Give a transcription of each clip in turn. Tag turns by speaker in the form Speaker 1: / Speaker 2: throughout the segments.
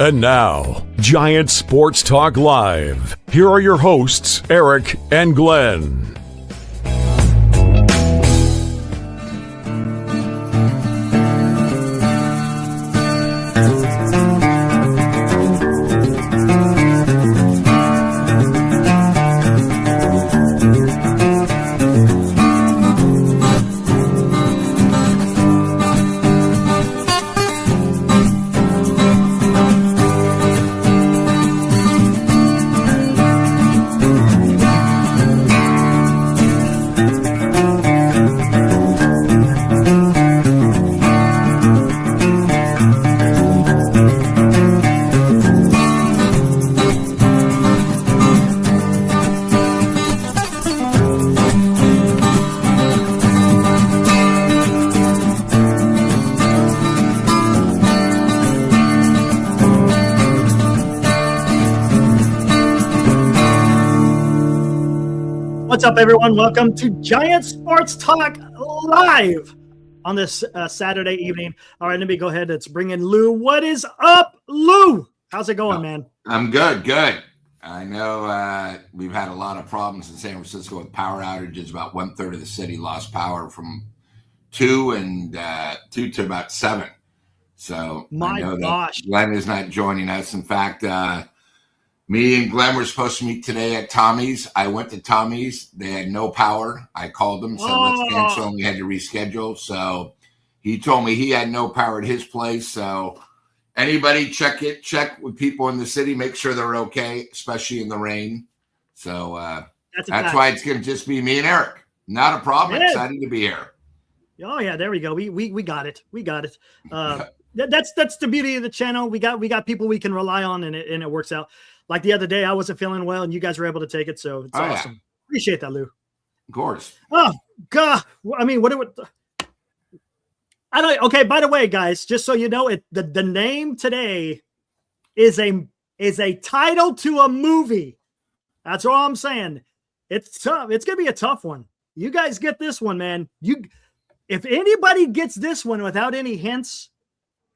Speaker 1: And now, Giant Sports Talk Live. Here are your hosts, Eric and Glenn.
Speaker 2: What's up, everyone? Welcome to Giant Sports Talk Live on this Saturday evening. All right, let me go ahead. Let's bring in Lou. What is up, Lou? How's it going, man?
Speaker 3: I'm good. I know we've had a lot of problems in San Francisco with power outages. About 1/3 of the city lost power from 2 to about 7. So
Speaker 2: My
Speaker 3: I know
Speaker 2: gosh.
Speaker 3: that Glenn is not joining us. In fact, me and Glenn were supposed to meet today at Tommy's. I went to Tommy's. They had no power. I called them, said let's cancel, and we had to reschedule. So he told me he had no power at his place. So anybody check with people in the city, make sure they're okay, especially in the rain. So that's why it's going to just be me and Eric. Not a problem.
Speaker 2: Yeah.
Speaker 3: Excited to be here.
Speaker 2: Oh yeah, there we go. We got it. We got it. That's the beauty of the channel. We got people we can rely on, and it works out. Like the other day, I wasn't feeling well, and you guys were able to take it, so it's awesome. Yeah. Appreciate that, Lou.
Speaker 3: Of course.
Speaker 2: Oh God, I mean, I don't. Okay, by the way, guys, just so you know, the name today is a title to a movie. That's all I'm saying. It's tough. It's gonna be a tough one. You guys get this one, man. If anybody gets this one without any hints,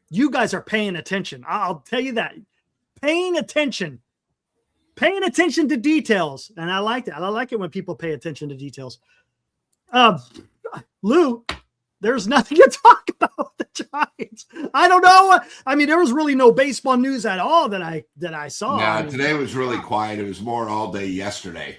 Speaker 2: you guys are paying attention. I'll tell you that. Paying attention to details. And I like that. I like it when people pay attention to details. Lou, there's nothing to talk about with the Giants. I don't know. I mean, there was really no baseball news at all that I saw.
Speaker 3: No, today was really quiet. It was more all day yesterday.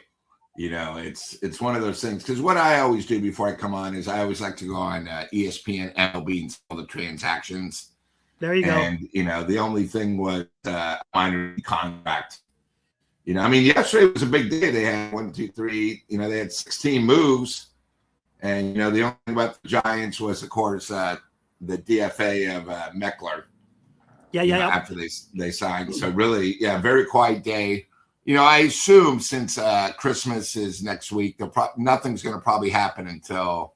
Speaker 3: You know, it's one of those things. Because what I always do before I come on is I always like to go on ESPN, MLB, and see all the transactions.
Speaker 2: There you go.
Speaker 3: And, you know, the only thing was minor contract. You know, I mean, yesterday was a big day. They had 1, 2, 3, you know, they had 16 moves. And, you know, the only thing about the Giants was, of course, the DFA of Meckler.
Speaker 2: Yeah.
Speaker 3: After they signed. So really, very quiet day. You know, I assume since Christmas is next week, nothing's going to probably happen until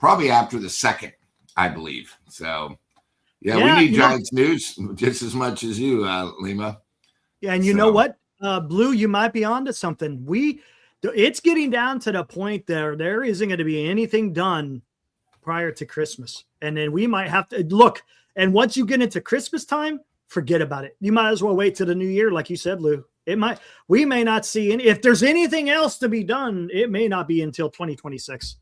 Speaker 3: probably after the 2nd, I believe. So, we need Giants news just as much as you, Lima.
Speaker 2: Yeah, and you know what? Blue, you might be onto something. It's getting down to the point there isn't going to be anything done prior to Christmas. And then we might have to look. And once you get into Christmas time, forget about it. You might as well wait till the new year, like you said, Lou. We may not see any. If there's anything else to be done, it may not be until 2026.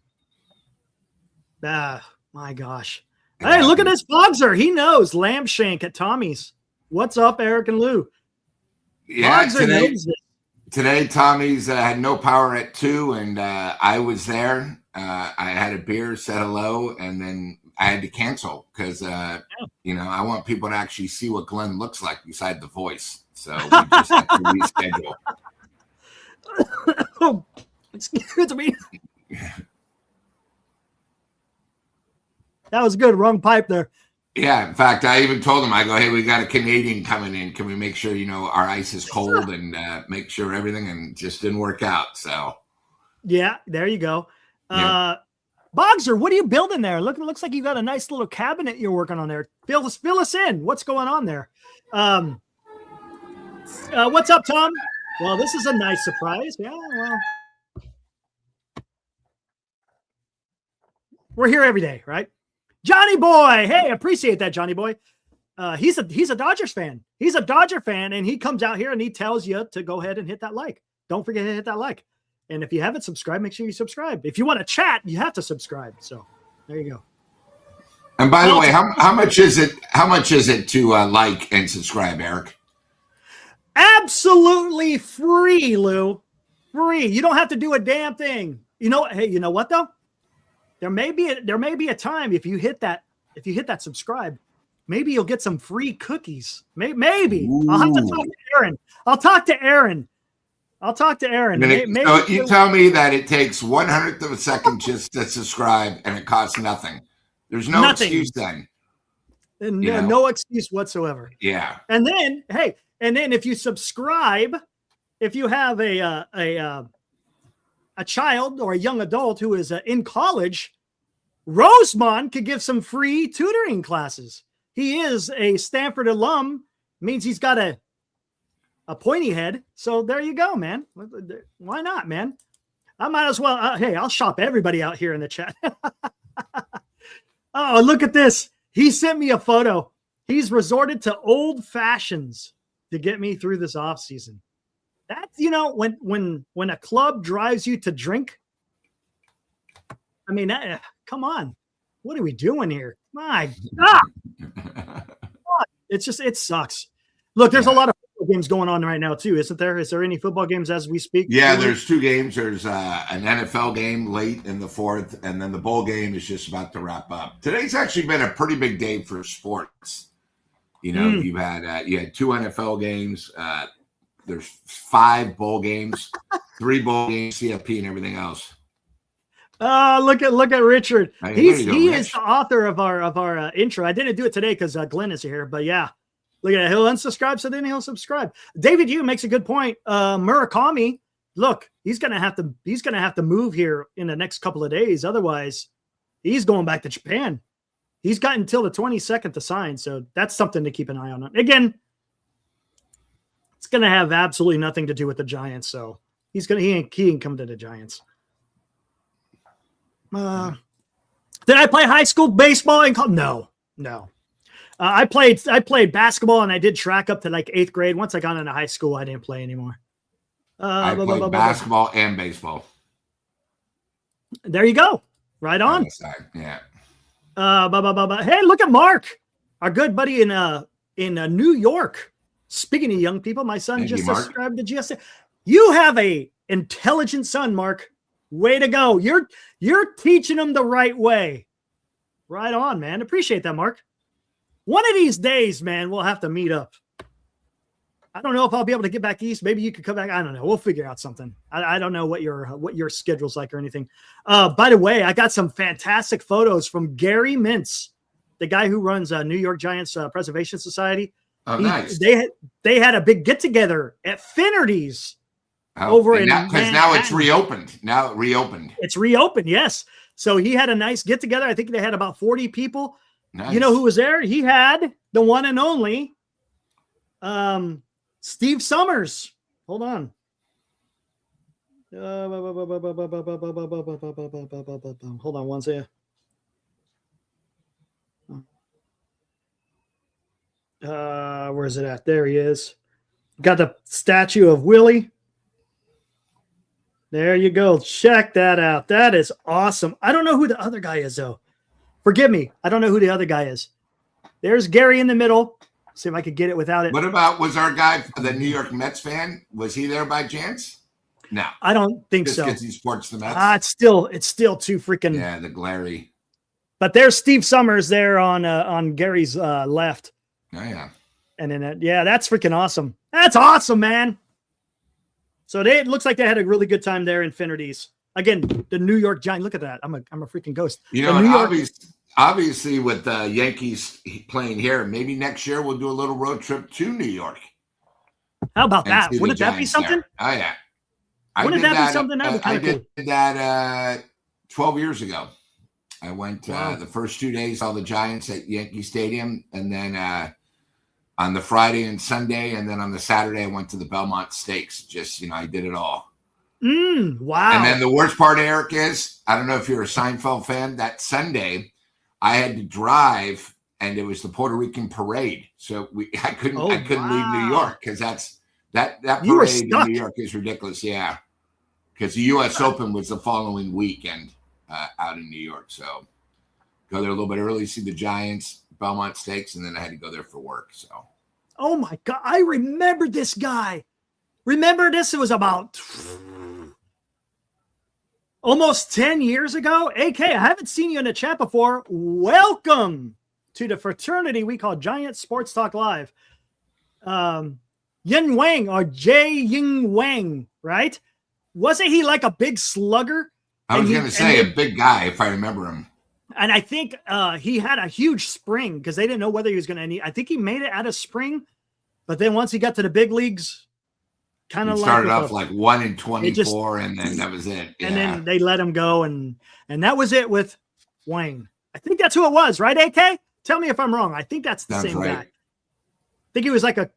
Speaker 2: My gosh. Hey, look at this Bogser. He knows. Lambshank at Tommy's. What's up, Eric and Lou?
Speaker 3: Yeah, today Tommy's had no power at 2, and I was there. I had a beer, said hello, and then I had to cancel because, you know, I want people to actually see what Glenn looks like beside the voice. So we just had to reschedule.
Speaker 2: Oh, excuse me. That was good. Wrong pipe there.
Speaker 3: Yeah. In fact, I even told him, I go, hey, we got a Canadian coming in. Can we make sure, you know, our ice is cold and make sure everything, and just didn't work out. So. Yeah.
Speaker 2: There you go. Bogser, what are you building there? Looks like you got a nice little cabinet you're working on there. Fill us in. What's going on there? What's up, Tom? Well, this is a nice surprise. Yeah, well. We're here every day, right? Johnny Boy. Hey, appreciate that, Johnny Boy. He's a Dodgers fan. He's a Dodger fan, and he comes out here and he tells you to go ahead and hit that like. Don't forget to hit that like. And if you haven't subscribed, make sure you subscribe. If you want to chat, you have to subscribe. So there you go.
Speaker 3: And by the way, how much is it? How much is it to like and subscribe, Eric?
Speaker 2: Absolutely free, Lou. Free. You don't have to do a damn thing. You know, hey, you know what though? There may be a time if you hit that subscribe, maybe you'll get some free cookies. Maybe. Ooh. I'll have to talk to Aaron. I'll talk to Aaron. Maybe
Speaker 3: so you tell me that it takes 1/100 of a second just to subscribe and it costs nothing. There's no excuse then.
Speaker 2: No excuse whatsoever.
Speaker 3: Yeah.
Speaker 2: And then, if you subscribe, if you have a child or a young adult who is in college, Rosemont could give some free tutoring classes. He is a Stanford alum, means he's got a pointy head. So there you go, man. Why not, man? I might as well. I'll shop everybody out here in the chat. Oh, look at this. He sent me a photo. He's resorted to old fashions to get me through this off season. That's, when a club drives you to drink. I mean, come on. What are we doing here? My God. It sucks. Look, there's a lot of football games going on right now too, isn't there? Is there any football games as we speak?
Speaker 3: Yeah, there's 2 games. There's an NFL game late in the 4th, and then the bowl game is just about to wrap up. Today's actually been a pretty big day for sports. You had 2 NFL games. There's 5 bowl games, 3 bowl games, CFP, and everything else.
Speaker 2: Look at Richard. He is the author of our intro. I didn't do it today because Glenn is here, but yeah, look at it. He'll unsubscribe, so then he'll subscribe. David Yu makes a good point. Murakami, look, he's gonna have to move here in the next couple of days. Otherwise, he's going back to Japan. He's got until the 22nd to sign, so that's something to keep an eye on. Again, it's gonna have absolutely nothing to do with the Giants, so he ain't come to the Giants. Did I play high school baseball and no. I played basketball and I did track up to like 8th grade. Once I got into high school, I didn't play anymore.
Speaker 3: I played basketball and baseball.
Speaker 2: There you go. Right on.
Speaker 3: Yeah.
Speaker 2: Hey, look at Mark, our good buddy in New York. Speaking of young people, my son just subscribed to GSA. You have a intelligent son, Mark. Way to go. You're teaching him the right way. Right on, man. Appreciate that, Mark. One of these days, man, we'll have to meet up. I don't know if I'll be able to get back east. Maybe you could come back. I don't know. We'll figure out something. I don't know what your schedule's like or anything. By the way, I got some fantastic photos from Gary Mintz, the guy who runs New York Giants Preservation Society.
Speaker 3: Oh, nice.
Speaker 2: They had a big get together at Finnerty's.
Speaker 3: Because now it's reopened. Now it reopened.
Speaker 2: It's reopened, yes. So he had a nice get together. I think they had about 40 people.
Speaker 3: Nice.
Speaker 2: You know who was there? He had the one and only Steve Summers. Hold on. Hold on one second. Where is it at? There he is. Got the statue of Willie. There you go. Check that out. That is awesome. I don't know who the other guy is, though. Forgive me. I don't know who the other guy is. There's Gary in the middle. See if I could get it without it.
Speaker 3: What about, was our guy, the New York Mets fan, was he there by chance? No.
Speaker 2: I don't think
Speaker 3: just
Speaker 2: so.
Speaker 3: Just because he supports the Mets?
Speaker 2: It's still too freaking.
Speaker 3: Yeah, the glary.
Speaker 2: But there's Steve Summers there on Gary's left.
Speaker 3: Oh, yeah.
Speaker 2: And then, that's freaking awesome. That's awesome, man. So it looks like they had a really good time there in Finnerty's. Again, the New York Giants. Look at that. I'm a freaking ghost.
Speaker 3: You know, obviously with the Yankees playing here, maybe next year we'll do a little road trip to New York.
Speaker 2: How about that? Wouldn't that be something?
Speaker 3: There. Oh, yeah.
Speaker 2: Wouldn't that be something?
Speaker 3: I did that 12 years ago. I went the first 2 days, saw the Giants at Yankee Stadium, and then on the Friday and Sunday, and then on the Saturday, I went to the Belmont Stakes. Just, I did it all.
Speaker 2: Wow.
Speaker 3: And then the worst part, Eric, is, I don't know if you're a Seinfeld fan, that Sunday, I had to drive and it was the Puerto Rican parade. So I couldn't leave New
Speaker 2: wow.
Speaker 3: York because that
Speaker 2: You were
Speaker 3: parade in
Speaker 2: stuck.
Speaker 3: New York is ridiculous. Yeah, because the U.S. Open was the following weekend out in New York. So go there a little bit early, see the Giants, Belmont Stakes, and then I had to go there for work. So.
Speaker 2: Oh my God. I remember this guy. Remember this? It was about almost 10 years ago. AK, I haven't seen you in the chat before. Welcome to the fraternity we call Giant Sports Talk Live. Yin Wang or Jay Ying Wang, right? Wasn't he like a big slugger?
Speaker 3: I was going to say a big guy, if I remember him.
Speaker 2: And I think he had a huge spring because they didn't know whether he was going to need. I think he made it out of spring, but then once he got to the big leagues, kind of
Speaker 3: started off like 1 in 24, and then that was it. Yeah.
Speaker 2: And then they let him go, and that was it with Wang. I think that's who it was, right? AK, tell me if I'm wrong. I think that's the same guy. I think he was like a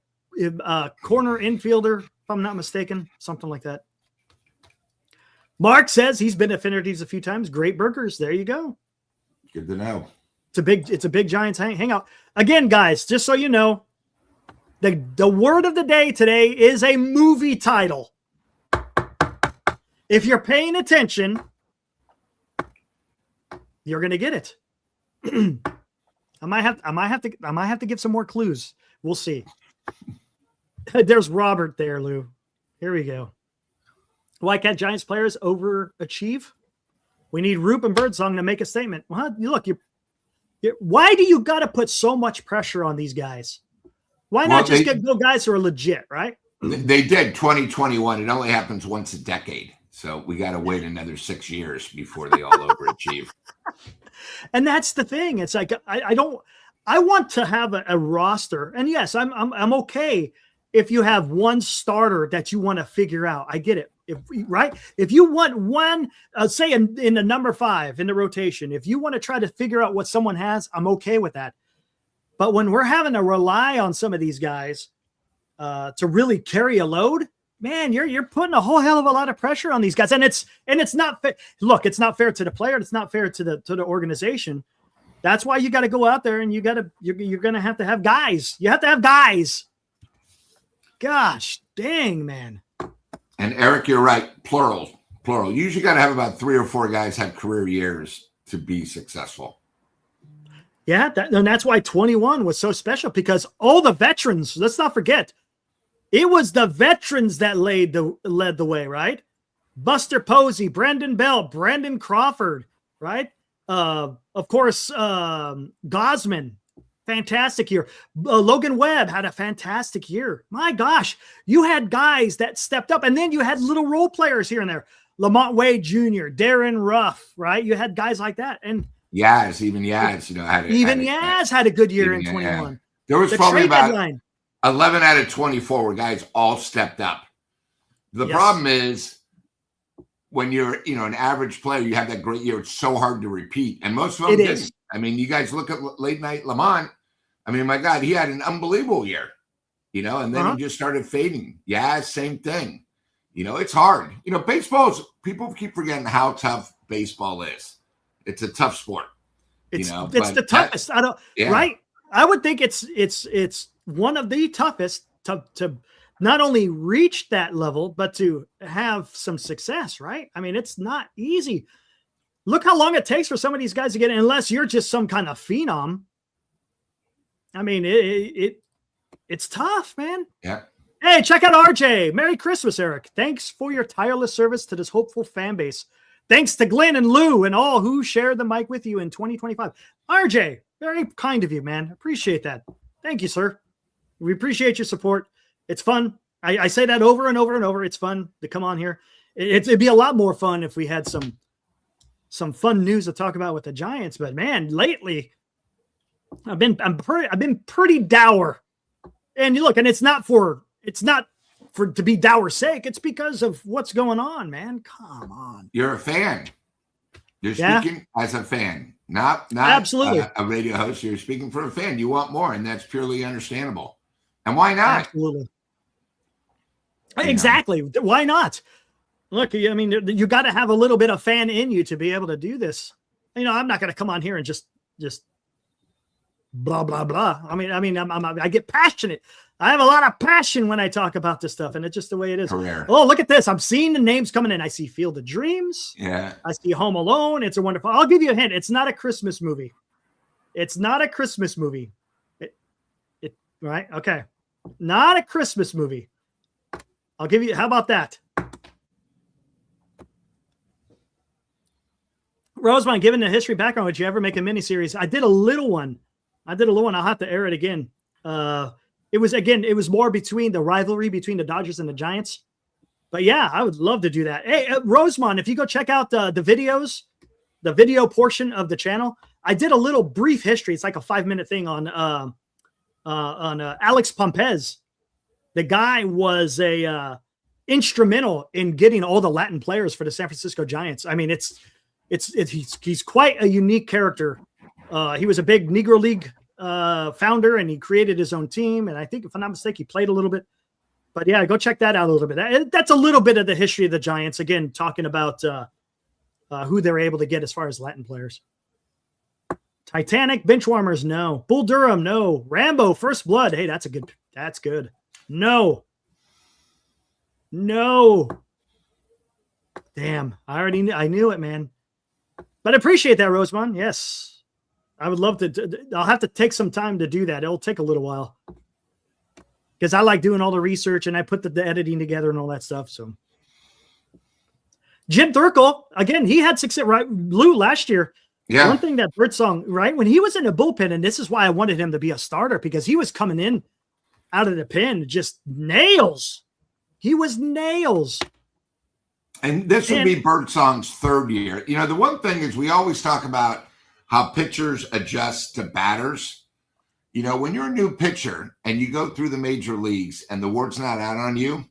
Speaker 2: corner infielder, if I'm not mistaken, something like that. Mark says he's been to Affinities a few times. Great burgers. There you go.
Speaker 3: Good to know.
Speaker 2: It's a big Giants hangout. Again, guys, just so you know, the word of the day today is a movie title. If you're paying attention, you're going to get it. I might have to give some more clues. We'll see. There's Robert there, Lou. Here we go. Why can't Giants players overachieve? We need Roop and Birdsong to make a statement. Well, look, why do you got to put so much pressure on these guys? Why not just get guys who are legit, right?
Speaker 3: They did 2021. It only happens once a decade. So we got to wait another 6 years before they all overachieve.
Speaker 2: And that's the thing. It's like, I want to have a roster. And yes, I'm okay if you have one starter that you want to figure out. I get it. If you want one, say in the number 5 in the rotation, if you want to try to figure out what someone has, I'm okay with that. But when we're having to rely on some of these guys to really carry a load, man, you're putting a whole hell of a lot of pressure on these guys. And it's not fair. Look, it's not fair to the player. It's not fair to the organization. That's why you got to go out there and you're going to have guys. You have to have guys. Gosh, dang, man.
Speaker 3: And Eric, you're right. Plural. You usually got to have about 3 or 4 guys have career years to be successful.
Speaker 2: Yeah, and that's why 21 was so special, because all the veterans, let's not forget, it was the veterans that led the way, right? Buster Posey, Brandon Bell, Brandon Crawford, right? Of course, Gosman, fantastic year. Logan Webb had a fantastic year. My gosh, you had guys that stepped up, and then you had little role players here and there. Lamont Wade Jr., Darren Ruff, right? You had guys like that. And
Speaker 3: Yaz, Yaz
Speaker 2: had a good year in 21.
Speaker 3: Yeah. There was probably about 11 out of 24 where guys all stepped up. The problem is when you're, an average player, you have that great year. It's so hard to repeat. And most of them didn't. I mean, you guys look at late night Lamont. I mean, my God, he had an unbelievable year, and then he just started fading. Yaz, same thing. It's hard. People keep forgetting how tough baseball is. It's a tough sport.
Speaker 2: It's the toughest. Right? I would think it's one of the toughest to not only reach that level, but to have some success, right? I mean, it's not easy. Look how long it takes for some of these guys to get in, unless you're just some kind of phenom. I mean, it's tough, man.
Speaker 3: Yeah.
Speaker 2: Hey, check out RJ. Merry Christmas, Eric. Thanks for your tireless service to this hopeful fan base. Thanks to Glenn and Lou and all who shared the mic with you in 2025. RJ, very kind of you, man. Appreciate that. Thank you, sir. We appreciate your support. It's fun. I say that over and over and over. It's fun to come on here. It'd be a lot more fun if we had some fun news to talk about with the Giants. But man, lately I've been pretty dour. And you look, and it's not for to be dour's sake. It's because of what's going on, man. Come on.
Speaker 3: You're a fan. You're speaking as a fan, not
Speaker 2: absolutely
Speaker 3: a radio host. You're speaking for a fan. You want more, and that's purely understandable. And why not?
Speaker 2: Absolutely. Exactly. Why not? Look, I mean, you got to have a little bit of fan in you to be able to do this. I'm not going to come on here and just blah, blah, blah. I get passionate. I have a lot of passion when I talk about this stuff, and it's just the way it is.
Speaker 3: Career.
Speaker 2: Oh, look at this. I'm seeing the names coming in. I see Field of Dreams.
Speaker 3: Yeah.
Speaker 2: I see Home Alone. It's a Wonderful. I'll give you a hint. It's not a Christmas movie. It's not a Christmas movie. Right? Okay. Not a Christmas movie. I'll give you, how about that? Rosemont, given the history background, would you ever make a miniseries? I did a little one. I'll have to air it again. It was more between the rivalry between the Dodgers and the Giants. But yeah, I would love to do that. Hey, Rosemont, if you go check out the videos, the video portion of the channel, I did a little brief history. It's like a 5-minute thing on Alex Pompez. The guy was instrumental in getting all the Latin players for the San Francisco Giants. I mean, he's quite a unique character. He was a big Negro League founder, and he created his own team. And I think, if I'm not mistaken, he played a little bit. But yeah, go check that out a little bit. That's a little bit of the history of the Giants. Again, talking about who they're able to get as far as Latin players. Titanic, Benchwarmers, no. Bull Durham, no. Rambo, First Blood. Hey, that's good. No. Damn, I knew it, man. But I appreciate that, Rosemont. Yes. I would love to. I'll have to take some time to do that. It'll take a little while. Because I like doing all the research, and I put the editing together and all that stuff. So Jim Thurkel, again, he had success, right? Lou last year.
Speaker 3: Yeah.
Speaker 2: One thing that Birdsong, right? When he was in the bullpen, and this is why I wanted him to be a starter, because he was coming in out of the pen, just nails. He was nails.
Speaker 3: And this would be Birdsong's third year. You know, the one thing is we always talk about how pitchers adjust to batters. You know, when you're a new pitcher and you go through the major leagues and the word's not out on you,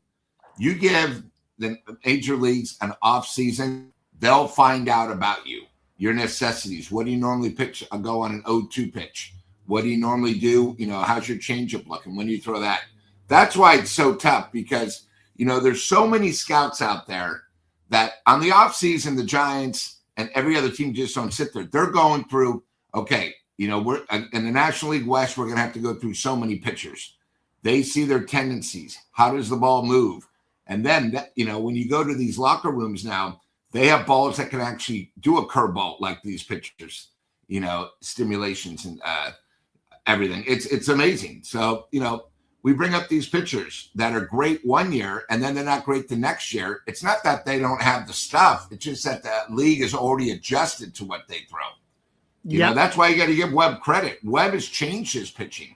Speaker 3: you give the major leagues an off season, they'll find out about you, your necessities. What do you normally pitch? I'll go on an 0-2 pitch. What do you normally do? You know, how's your changeup looking? When do you throw that? That's why it's so tough, because, you know, there's so many scouts out there that on the off season, the Giants and every other team just don't sit there. They're going through, okay, you know, we're in the National League West, we're going to have to go through so many pitchers. They see their tendencies. How does the ball move? And then, you know, when you go to these locker rooms now, they have balls that can actually do a curveball like these pitchers, you know, stimulations and everything. It's amazing. So, you know, we bring up these pitchers that are great one year and then they're not great the next year. It's not that they don't have the stuff. It's just that the league is already adjusted to what they throw. You know, that's why you got to give Webb credit. Webb has changed his pitching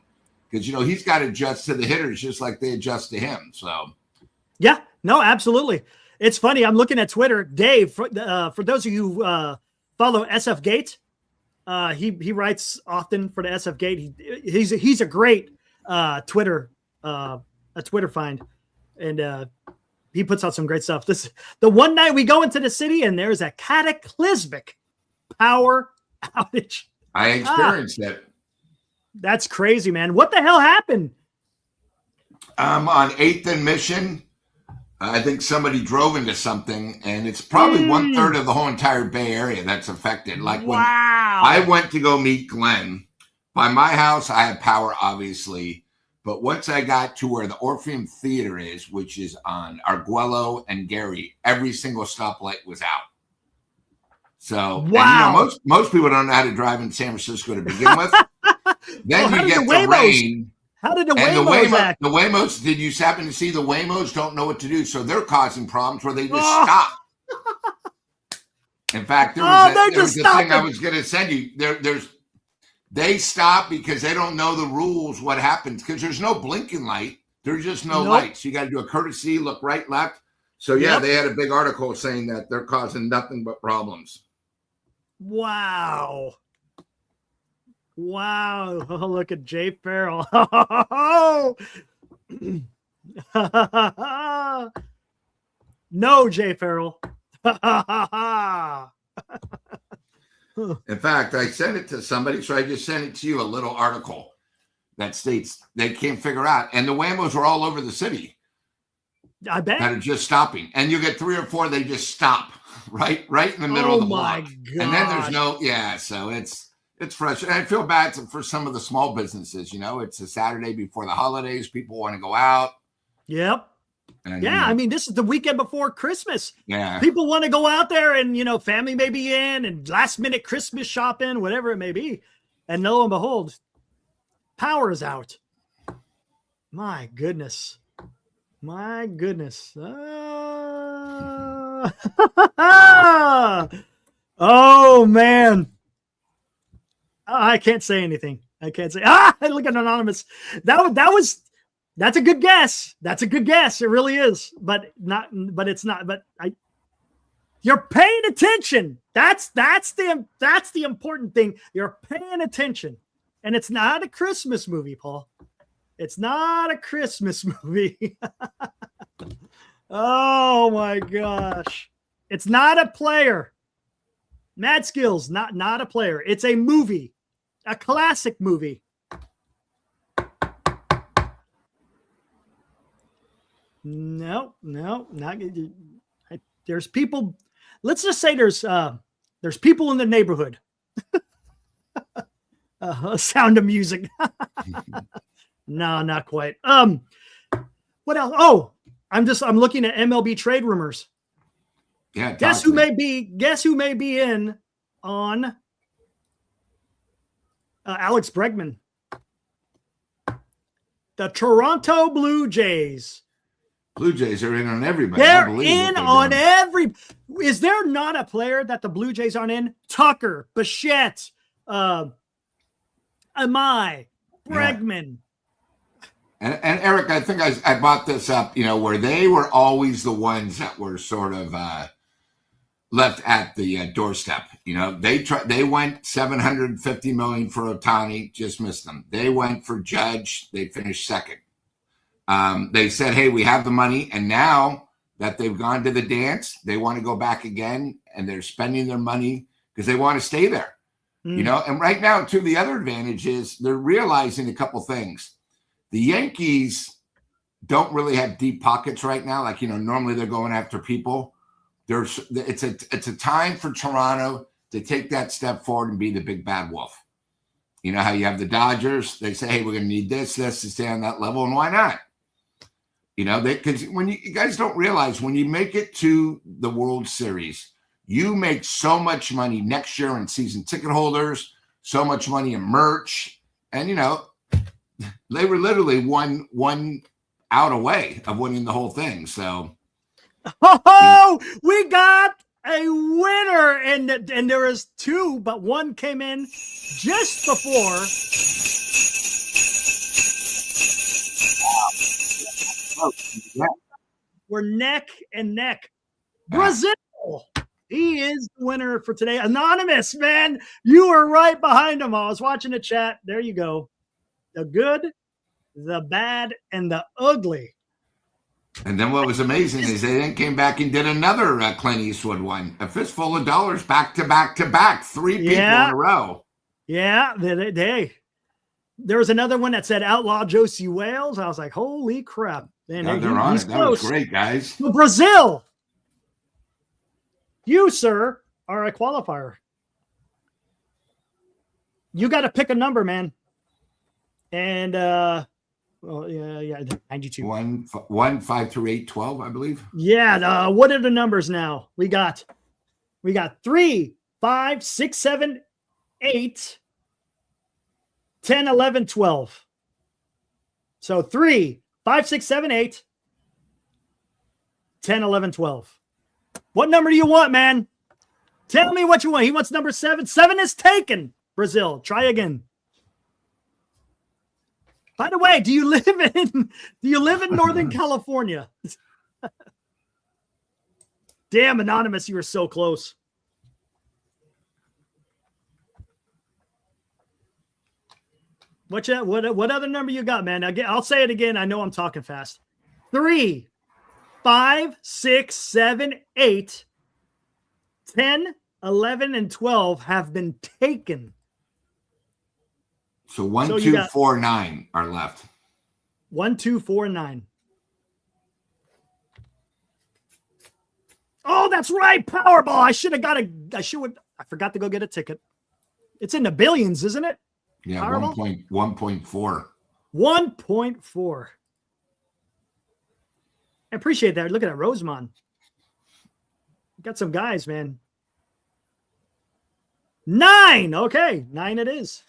Speaker 3: because, you know, he's got to adjust to the hitters just like they adjust to him. So,
Speaker 2: yeah, no, absolutely. It's funny. I'm looking at Twitter. Dave, for those of you who follow SF Gate, he writes often for the SF Gate. He's a great Twitter find, and he puts out some great stuff. The one night we go into the city and there's a cataclysmic power outage.
Speaker 3: I experienced it.
Speaker 2: That's crazy, man. What the hell happened?
Speaker 3: On 8th and Mission, I think somebody drove into something, and it's probably 1/3 of the whole entire Bay Area that's affected. Like when I went to go meet Glenn, by my house, I have power, obviously. But once I got to where the Orpheum Theater is, which is on Arguello and Gary, every single stoplight was out. So, and, you know, most people don't know how to drive in San Francisco to begin with. Then you get the rain.
Speaker 2: How did the Waymos act?
Speaker 3: The Waymos, did you happen to see the Waymos don't know what to do? So they're causing problems where they just stop. In fact, there was a thing I was going to send you. They stop because they don't know the rules, what happens, because there's no blinking light. There's just no lights. You got to do a courtesy, look right, left. So, yeah, they had a big article saying that they're causing nothing but problems.
Speaker 2: Wow. Oh, look at Jay Farrell. No, Jay Farrell.
Speaker 3: In fact, I sent it to somebody, so I just sent it to you, a little article that states they can't figure out. And the Waymos are all over the city.
Speaker 2: I bet.
Speaker 3: That are just stopping. And you get 3 or 4, they just stop right in the middle of the block.
Speaker 2: God.
Speaker 3: And then there's so It's frustrating. I feel bad for some of the small businesses. It's a Saturday before the holidays. People want to go out.
Speaker 2: Yep.
Speaker 3: And,
Speaker 2: yeah. I mean, this is the weekend before Christmas.
Speaker 3: Yeah.
Speaker 2: People want to go out there and, family may be in and last minute Christmas shopping, whatever it may be. And lo and behold, power is out. My goodness. My goodness. Oh, man. I can't say anything. I can't say. Look at Anonymous. That's a good guess. That's a good guess. It really is. But it's not. But you're paying attention. That's the important thing. You're paying attention. And it's not a Christmas movie, Paul. It's not a Christmas movie. Oh my gosh. It's not a player. Mad Skills, not a player. It's a movie. A classic movie. No, not. There's people. Let's just say there's people in the neighborhood. Sound of Music. No, not quite. What else? Oh, I'm looking at MLB trade rumors.
Speaker 3: Yeah.
Speaker 2: Guess who may be in on Alex Bregman? The Toronto Blue Jays.
Speaker 3: Blue Jays are in on everybody.
Speaker 2: They're in on every. Is there not a player that the Blue Jays aren't in? Tucker, Bichette, Amai, Bregman.
Speaker 3: And Eric, I think I brought this up, where they were always the ones that were sort of left at the doorstep. They went $750 million for Ohtani, just missed them. They went for Judge, they finished second. They said, hey, we have the money. And now that they've gone to the dance, they want to go back again, and they're spending their money because they want to stay there. And right now, too, the other advantage is they're realizing a couple things. The Yankees don't really have deep pockets right now. Like, normally they're going after people. It's a time for Toronto to take that step forward and be the big bad wolf. You know how you have the Dodgers? They say, hey, we're going to need this to stay on that level. And why not? Because when you guys don't realize, when you make it to the World Series, you make so much money next year in season ticket holders, so much money in merch. And, they were literally one out away of winning the whole thing. So,
Speaker 2: we got a winner, and there is two, but one came in just before. We're neck and neck. Brazil. He is the winner for today. Anonymous, man, you were right behind him. I was watching the chat. There you go. The good, the bad, and the ugly.
Speaker 3: And then what was amazing is they then came back and did another Clint Eastwood one. A fistful of dollars back to back to back. 3 people in a row.
Speaker 2: Yeah. There was another one that said Outlaw Josie Wales. I was like, holy crap. Man,
Speaker 3: they're on it. That was great, guys.
Speaker 2: So Brazil. You, sir, are a qualifier. You got to pick a number, man. And, 92.
Speaker 3: 1, 5 through 8, 12, I believe.
Speaker 2: Yeah. What are the numbers now? We got 3, 5, 6, 7, 8, 10, 11, 12. So 3, 5, 6, 7, 8, 10, 11, 12. What number do you want, man? Tell me what you want. He wants number 7. 7 is taken. Brazil. Try again. By the way, do you live in Northern California? Damn, Anonymous, you were so close. What other number you got, man? I'll say it again. I know I'm talking fast. 3, 5, 6, 7, 8, 10, 11, and 12 have been taken.
Speaker 3: So 1, 2, 4, 9 are left.
Speaker 2: 1, 2, 4, 9. Oh, that's right. Powerball. I forgot to go get a ticket. It's in the billions, isn't it?
Speaker 3: Yeah,
Speaker 2: Powerball?
Speaker 3: 1.4.
Speaker 2: 1.4. I appreciate that. Look at that, Rosemont. Got some guys, man. 9. Okay, 9 it is.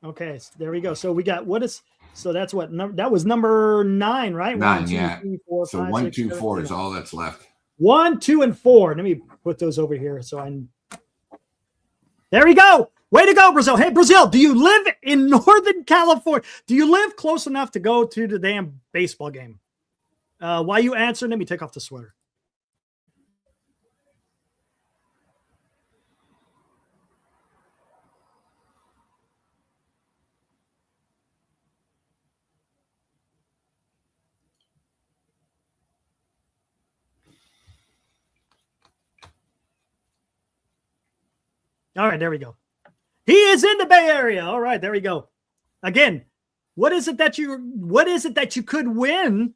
Speaker 2: Okay, so there we go. So we got that's what number that was number 9, right?
Speaker 3: 9,
Speaker 2: 1, 2,
Speaker 3: yeah.
Speaker 2: 3, 4,
Speaker 3: So
Speaker 2: 5,
Speaker 3: 1,
Speaker 2: 6,
Speaker 3: 2,
Speaker 2: 7,
Speaker 3: 4
Speaker 2: 8,
Speaker 3: is all that's left.
Speaker 2: 1, 2, and 4. Let me put those over here. There we go. Way to go, Brazil. Hey, Brazil, do you live in Northern California? Do you live close enough to go to the damn baseball game? While you answer, let me take off the sweater. All right, there we go. He is in the Bay Area. All right, there we go. Again, what is it that you could win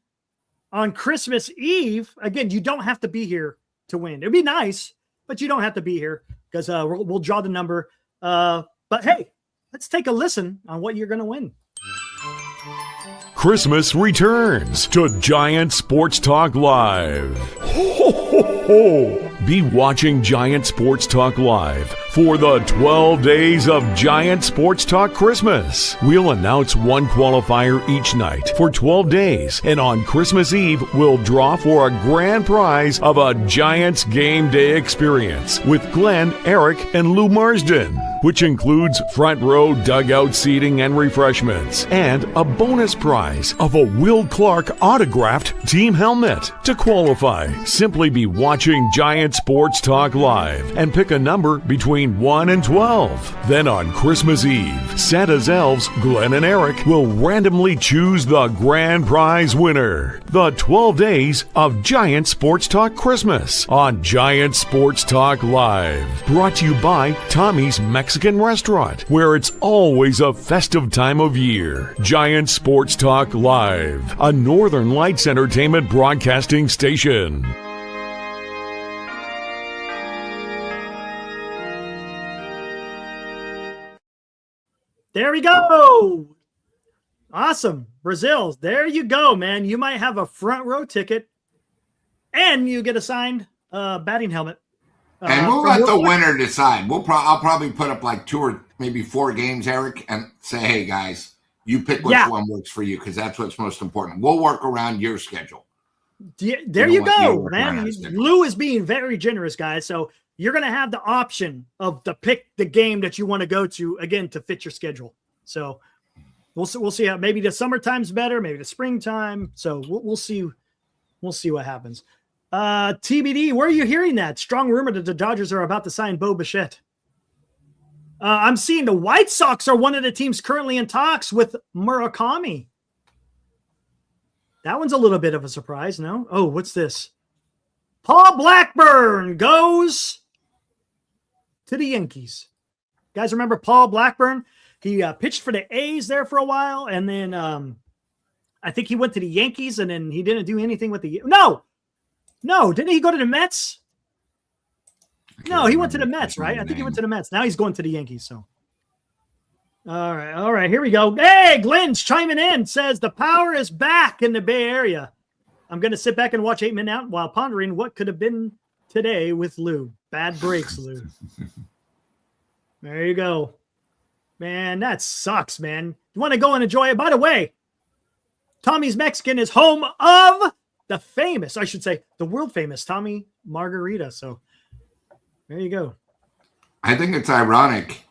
Speaker 2: on Christmas Eve? Again, you don't have to be here to win. It'd be nice, but you don't have to be here because we'll draw the number. But hey, let's take a listen on what you're going to win.
Speaker 1: Christmas returns to Giant Sports Talk Live. Ho, ho, ho. Be watching Giant Sports Talk Live for the 12 days of Giant Sports Talk Christmas. We'll announce one qualifier each night for 12 days, and on Christmas Eve, we'll draw for a grand prize of a Giants game day experience with Glenn, Eric, and Lou Marsden, which includes front row dugout seating and refreshments, and a bonus prize of a Will Clark autographed team helmet. To qualify, simply be watching Giant Sports Talk Live and pick a number between 1 and 12. Then on Christmas Eve, Santa's elves, Glenn and Eric, will randomly choose the grand prize winner. The 12 days of Giant Sports Talk Christmas on Giant Sports Talk Live. Brought to you by Tommy's Mexican Restaurant, where it's always a festive time of year. Giant Sports Talk Live, a Northern Lights Entertainment broadcasting station.
Speaker 2: There we go. Awesome. Brazil. There you go, man. You might have a front row ticket and you get a signed batting helmet.
Speaker 3: And we'll let the winner decide. I'll probably put up like 2 or maybe 4 games, Eric, and say, hey, guys, you pick which one works for you because that's what's most important. We'll work around your schedule.
Speaker 2: There you go, man. Lou is being very generous, guys. So you're going to have the option to pick the game that you want to go to, again, to fit your schedule. So we'll see how maybe the summertime's better, maybe the springtime. So we'll see. We'll see what happens. TBD, where are you hearing that? Strong rumor that the Dodgers are about to sign Bo Bichette. I'm seeing the White Sox are one of the teams currently in talks with Murakami. That one's a little bit of a surprise, no? Oh, what's this? Paul Blackburn goes to the Yankees. Guys, remember Paul Blackburn? He pitched for the A's there for a while, and then I think he went to the Yankees, and then he didn't do anything with the... No, didn't he go to the Mets? No, he went to the Mets, right? I think he went to the Mets. Now he's going to the Yankees, so... All right, here we go. Hey, Glenn's chiming in, says the power is back in the Bay Area. I'm going to sit back and watch 8 Men Out while pondering what could have been today with Lou. Bad breaks, Lou. There you go. Man, that sucks, man. You want to go and enjoy it? By the way, Tommy's Mexican is home of the famous, I should say, the world famous Tommy Margarita. So there you go.
Speaker 3: I think it's ironic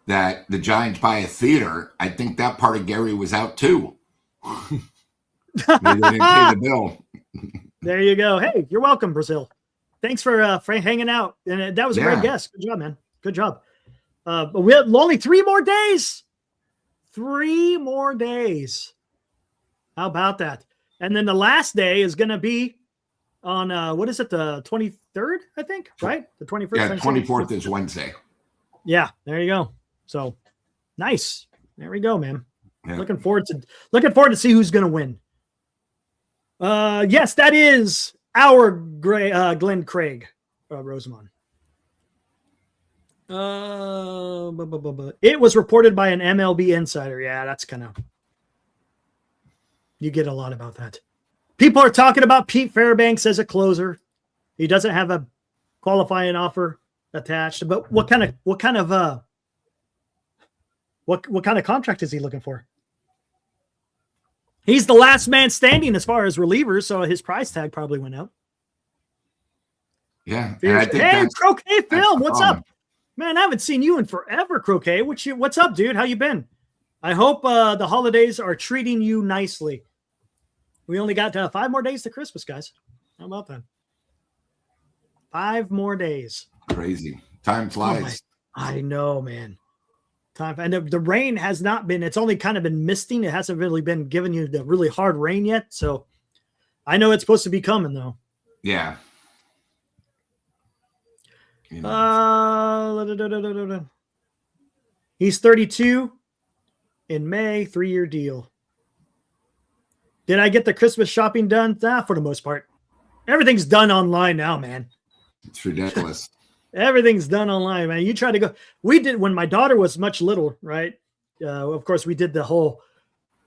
Speaker 3: that the Giants buy a theater. I think that part of Gary was out too. Maybe they didn't pay the bill.
Speaker 2: There you go. Hey, you're welcome, Brazil. Thanks for hanging out. And that was a great guest. Good job, man. Good job. But we have only 3 more days. 3 more days. How about that? And then the last day is going to be on, what is it, the 23rd, I think, right? The 21st.
Speaker 3: Yeah, 24th is Wednesday. Yeah,
Speaker 2: there you go. So nice. There we go, man. Yeah. Looking forward to see who's going to win. Yes, that is our Glenn Craig, Rosamond. It was reported by an MLB insider. Yeah, that's kind of, you get a lot about that. People are talking about Pete Fairbanks as a closer. He doesn't have a qualifying offer attached, but what kind of contract is he looking for? He's the last man standing as far as relievers, so his price tag probably went up.
Speaker 3: Yeah.
Speaker 2: Hey, Croquet Film, what's up? Man, I haven't seen you in forever, Croquet. What's up, dude? How you been? I hope the holidays are treating you nicely. We only got 5 more days to Christmas, guys. How about that? 5 more days.
Speaker 3: Crazy. Time flies.
Speaker 2: I know, man. And the rain has not been, it's only kind of been misting. It hasn't really been giving you the really hard rain yet. So I know it's supposed to be coming, though.
Speaker 3: Yeah.
Speaker 2: He's 32 in May, 3-year deal. Did I get the Christmas shopping done? For the most part. Everything's done online now, man.
Speaker 3: It's ridiculous.
Speaker 2: Everything's done online, man. You try to go. We did when my daughter was much little, right? Of course, we did the whole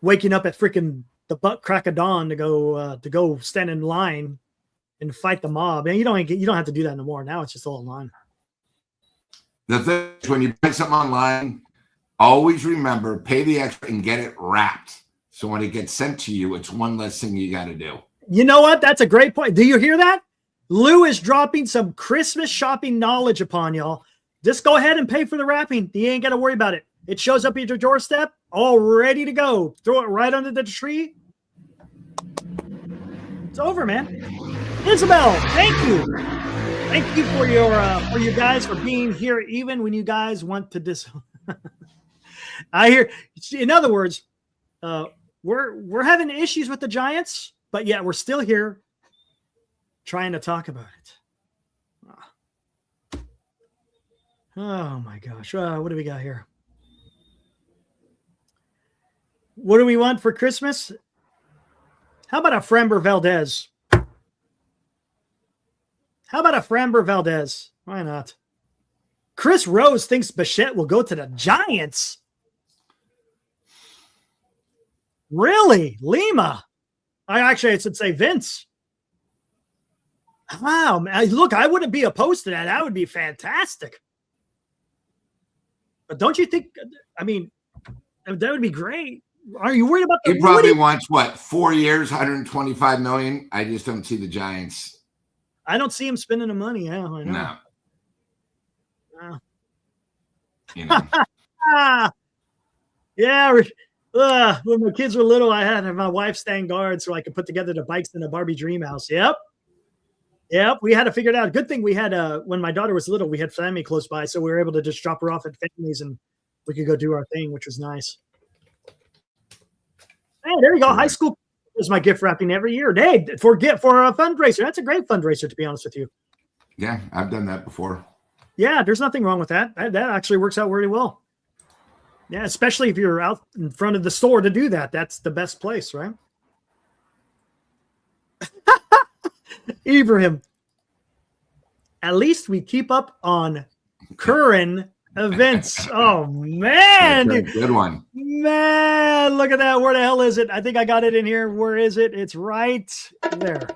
Speaker 2: waking up at freaking the butt crack of dawn to go stand in line and fight the mob. And you don't have to do that no more. Now it's just all online.
Speaker 3: The thing is, when you buy something online, always remember, pay the extra and get it wrapped. So when it gets sent to you, it's one less thing you got to do.
Speaker 2: You know what? That's a great point. Do you hear that? Lou is dropping some Christmas shopping knowledge upon y'all. Just go ahead and pay for the wrapping. You ain't got to worry about it. It shows up at your doorstep, all ready to go. Throw it right under the tree. It's over, man. Isabel, thank you. Thank you for you guys for being here, even when you guys want to I hear. In other words, we're having issues with the Giants, but yet we're still here trying to talk about it. Oh my gosh. What do we got here? What do we want for Christmas? How about a Framber Valdez? Why not? Chris Rose thinks Bichette will go to the Giants. Really? Lima? I should say Vince. Wow, man. Look, I wouldn't be opposed to that. That would be fantastic. But don't you think, I mean, that would be great. Are you worried about
Speaker 3: He probably wants, 4 years, $125 million? I just don't see the Giants.
Speaker 2: I don't see him spending the money. Yeah, I know.
Speaker 3: No. You know.
Speaker 2: Yeah. When my kids were little, I had my wife stand guard so I could put together the bikes in the Barbie dream house. Yep. We had to figure it out. Good thing we had, when my daughter was little, we had family close by. So we were able to just drop her off at families and we could go do our thing, which was nice. Hey, there you go. High school is my gift wrapping every year. Hey, for a fundraiser. That's a great fundraiser, to be honest with you.
Speaker 3: Yeah, I've done that before.
Speaker 2: Yeah, there's nothing wrong with that. That actually works out really well. Yeah, especially if you're out in front of the store to do that. That's the best place, right? Ibrahim. At least we keep up on current events. Oh, man.
Speaker 3: Good one.
Speaker 2: Man, look at that. Where the hell is it? I think I got it in here. Where is it? It's right there.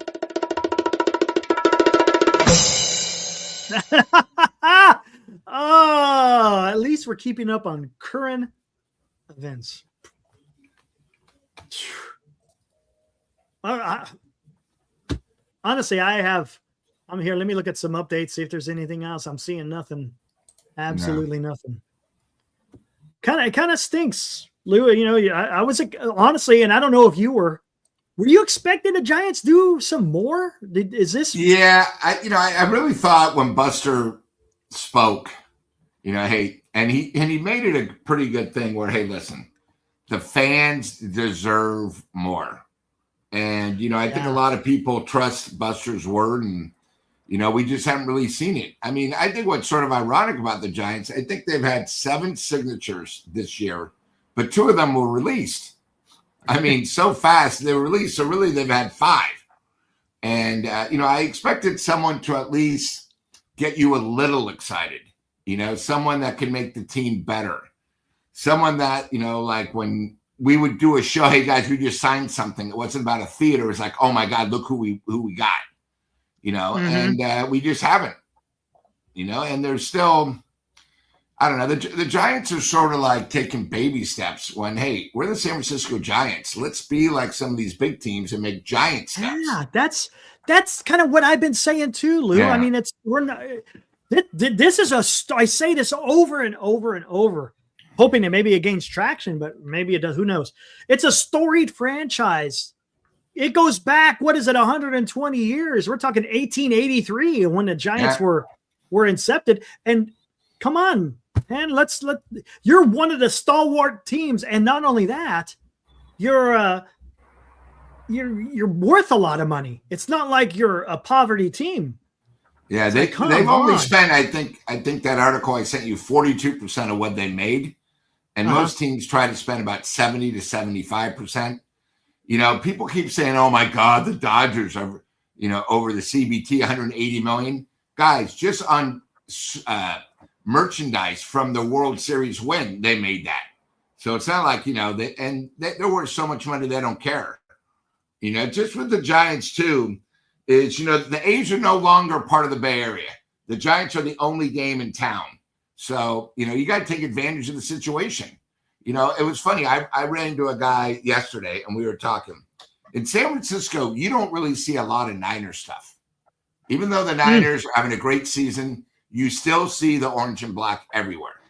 Speaker 2: Oh, at least we're keeping up on current events. Honestly, I'm here. Let me look at some updates, see if there's anything else. I'm seeing nothing. Absolutely nothing. Kind of stinks, Lou. You know, I was honestly, and I don't know if you were you expecting the Giants do some more? Is this?
Speaker 3: Yeah, I really thought when Buster spoke, hey, and he made it a pretty good thing where, hey, listen, the fans deserve more. And, I think a lot of people trust Buster's word, and, we just haven't really seen it. I mean, I think what's sort of ironic about the Giants, I think they've had 7 signatures this year, but 2 of them were released. I mean, so fast they were released. So really they've had 5. And, I expected someone to at least get you a little excited. someone that can make the team better. Someone that, like when we would do a show, hey guys, we just signed something. It wasn't about a theater. It was like, oh my God, look who we got, and we just haven't, and there's still, I don't know. The Giants are sort of like taking baby steps when, hey, we're the San Francisco Giants. Let's be like some of these big teams and make giant steps.
Speaker 2: Yeah, that's kind of what I've been saying too, Lou.
Speaker 3: Yeah.
Speaker 2: I mean, we're not. This is I say this over and over and over, hoping that maybe it gains traction, but maybe it does. Who knows? It's a storied franchise. It goes back, what is it, 120 years? We're talking 1883 when the Giants were incepted. And come on, man, you're one of the stalwart teams, and not only that, you're worth a lot of money. It's not like you're a poverty team.
Speaker 3: Yeah, they've only spent, I think that article I sent you, 42% of what they made. And most teams try to spend about 70 to 75%. People keep saying, oh my God, the Dodgers are, over the CBT, 180 million. Guys, just on merchandise from the World Series win, they made that. So it's not like, they're worth so much money, they don't care. Just with the Giants too, is, the A's are no longer part of the Bay Area. The Giants are the only game in town. So, you got to take advantage of the situation. It was funny. I ran into a guy yesterday and we were talking. In San Francisco, you don't really see a lot of Niner stuff. Even though the Niners are having a great season, you still see the orange and black everywhere.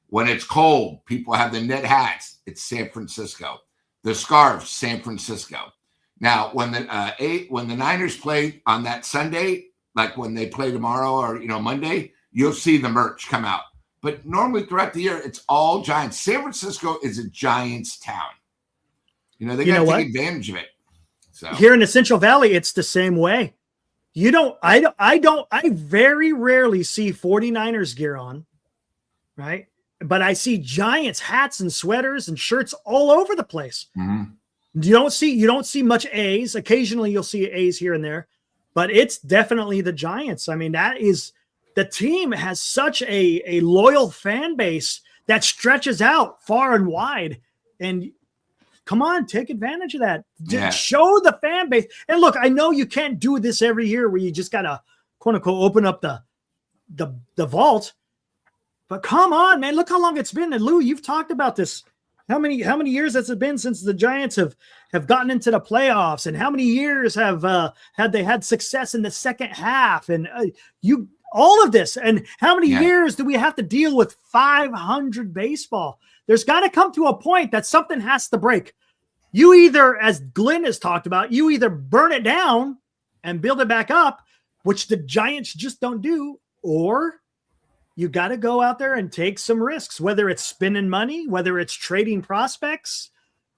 Speaker 3: When it's cold, people have the knit hats. It's San Francisco. The scarves, San Francisco. Now, when the Niners play on that Sunday, like when they play tomorrow or Monday, you'll see the merch come out. But normally throughout the year, it's all Giants. San Francisco is a Giants town. They got to take advantage of it. So
Speaker 2: here in the Central Valley, it's the same way. I very rarely see 49ers gear on, right? But I see Giants hats and sweaters and shirts all over the place.
Speaker 3: Mm-hmm.
Speaker 2: You don't see much A's. Occasionally you'll see A's here and there, but it's definitely the Giants. I mean, the team has such a loyal fan base that stretches out far and wide. And come on, take advantage of that.
Speaker 3: Yeah.
Speaker 2: Show the fan base. And look, I know you can't do this every year where you just gotta quote unquote open up the vault. But come on, man, look how long it's been. And Lou, you've talked about this. How many years has it been since the Giants have gotten into the playoffs, and how many years have they had success in the second half, and all of this, and how many years do we have to deal with 500 baseball? There's got to come to a point that something has to break. You either, as Glenn has talked about, you either burn it down and build it back up, which the Giants just don't do, or you got to go out there and take some risks, whether it's spending money, whether it's trading prospects,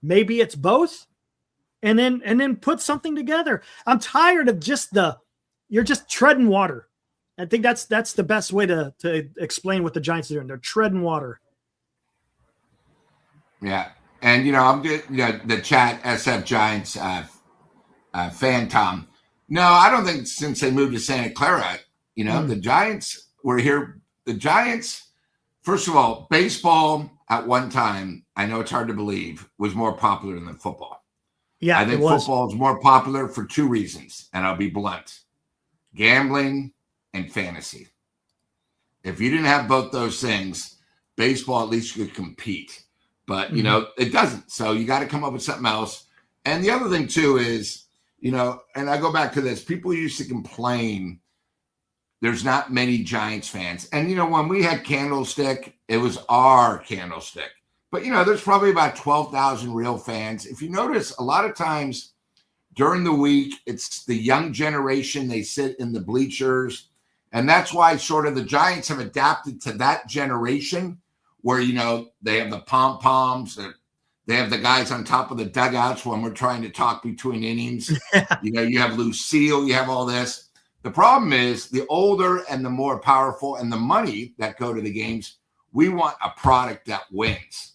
Speaker 2: maybe it's both, and then put something together. I'm tired of you're just treading water. I think that's the best way to explain what the Giants are doing. They're treading water.
Speaker 3: Yeah. And, I'm good. The chat SF Giants fan, Tom. No, I don't think since they moved to Santa Clara, the Giants were here. The Giants, first of all, baseball at one time, I know it's hard to believe, was more popular than football.
Speaker 2: Yeah,
Speaker 3: I think football is more popular for two reasons, and I'll be blunt. Gambling and fantasy. If you didn't have both those things, baseball at least could compete. But, it doesn't. So you got to come up with something else. And the other thing, too, is, and I go back to this. People used to complain there's not many Giants fans. And, when we had Candlestick, it was our Candlestick. But, there's probably about 12,000 real fans. If you notice, a lot of times during the week, it's the young generation. They sit in the bleachers. And that's why sort of the Giants have adapted to that generation where, they have the pom-poms. They have the guys on top of the dugouts when we're trying to talk between innings. You have Lucille. You have all this. The problem is the older and the more powerful and the money that go to the games, we want a product that wins.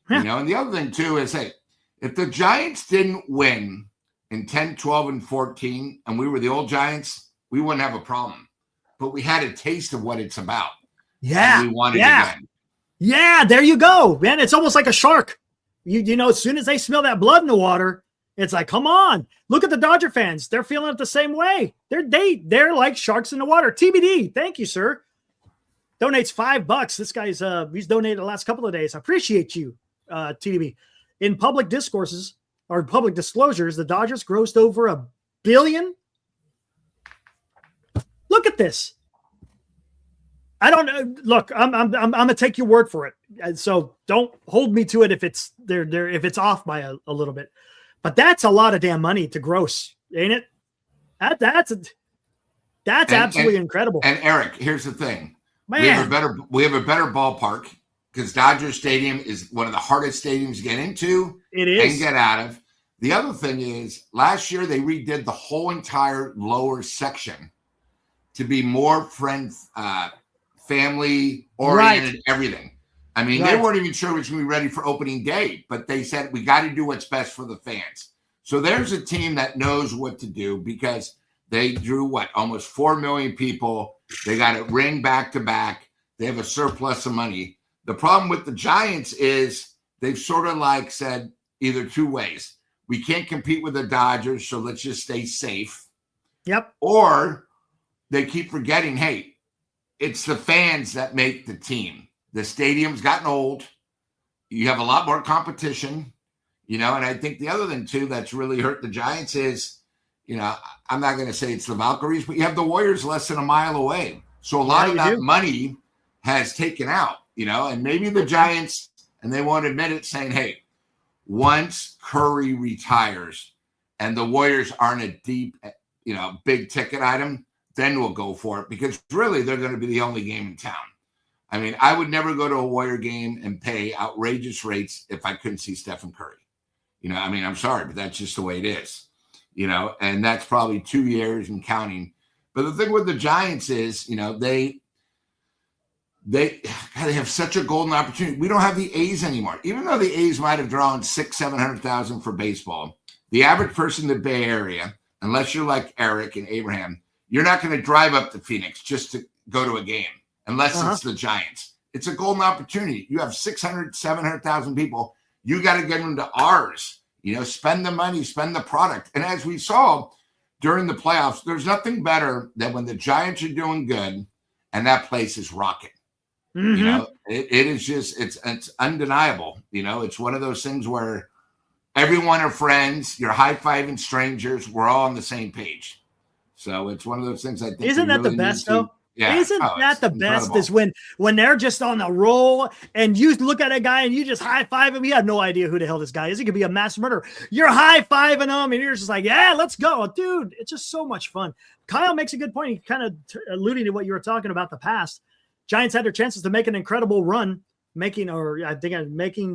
Speaker 3: And the other thing, too, is, hey, if the Giants didn't win in 10, 12, and 14, and we were the old Giants, we wouldn't have a problem. But we had a taste of what it's about.
Speaker 2: Yeah.
Speaker 3: And we won it
Speaker 2: Yeah.
Speaker 3: again.
Speaker 2: Yeah. There you go, man. It's almost like a shark. You know, as soon as they smell that blood in the water, it's like, come on, look at the Dodger fans. They're feeling it the same way. They're like sharks in the water. TBD. Thank you, sir. Donates $5. This guy's he's donated the last couple of days. I appreciate you, TDB. In public discourses or public disclosures, the Dodgers grossed over $1 billion. Look at this. I don't know. Look, I'm gonna take your word for it. And so don't hold me to it if it's there if it's off by a little bit. But that's a lot of damn money to gross, ain't it? That's absolutely incredible.
Speaker 3: And Eric, here's the thing.
Speaker 2: Man.
Speaker 3: We have a better ballpark because Dodger Stadium is one of the hardest stadiums to get into and get out of. The other thing is last year they redid the whole entire lower section to be more family oriented, everything. I mean, they weren't even sure it was going to be ready for opening day, but they said we got to do what's best for the fans. So there's a team that knows what to do because they drew almost 4 million people. They got it ring back to back. They have a surplus of money. The problem with the Giants is they've sort of like said either two ways. We can't compete with the Dodgers, so let's just stay safe.
Speaker 2: Yep.
Speaker 3: Or they keep forgetting, hey, it's the fans that make the team. The stadium's gotten old. You have a lot more competition, and I think the other thing too that's really hurt the Giants is, I'm not going to say it's the Valkyries, but you have the Warriors less than a mile away. So a lot of that money has taken out, and maybe the Giants, and they won't admit it, saying, hey, once Curry retires and the Warriors aren't a deep, big ticket item, then we'll go for it because really they're going to be the only game in town. I mean, I would never go to a Warrior game and pay outrageous rates if I couldn't see Stephen Curry. I'm sorry, but that's just the way it is. And that's probably 2 years and counting. But the thing with the Giants is, they have such a golden opportunity. We don't have the A's anymore. Even though the A's might have drawn 600,000-700,000 for baseball, the average person in the Bay Area, unless you're like Eric and Abraham, you're not going to drive up to Phoenix just to go to a game unless it's the Giants. It's a golden opportunity. You have 600,000, 700,000 people. You got to get them to ours. Spend the money, spend the product. And as we saw during the playoffs, there's nothing better than when the Giants are doing good and that place is rocking.
Speaker 2: Mm-hmm.
Speaker 3: It is just, it's undeniable. It's one of those things where everyone are friends. You're high-fiving strangers. We're all on the same page. So it's one of those things I think.
Speaker 2: Isn't that the best, though?
Speaker 3: Yeah.
Speaker 2: Isn't that the best is when they're just on the roll and you look at a guy and you just high-five him. You have no idea who the hell this guy is. He could be a mass murderer. You're high-fiving him and you're just like, yeah, let's go. Dude, it's just so much fun. Kyle makes a good point. He kind of alluding to what you were talking about the past. Giants had their chances to make an incredible run, making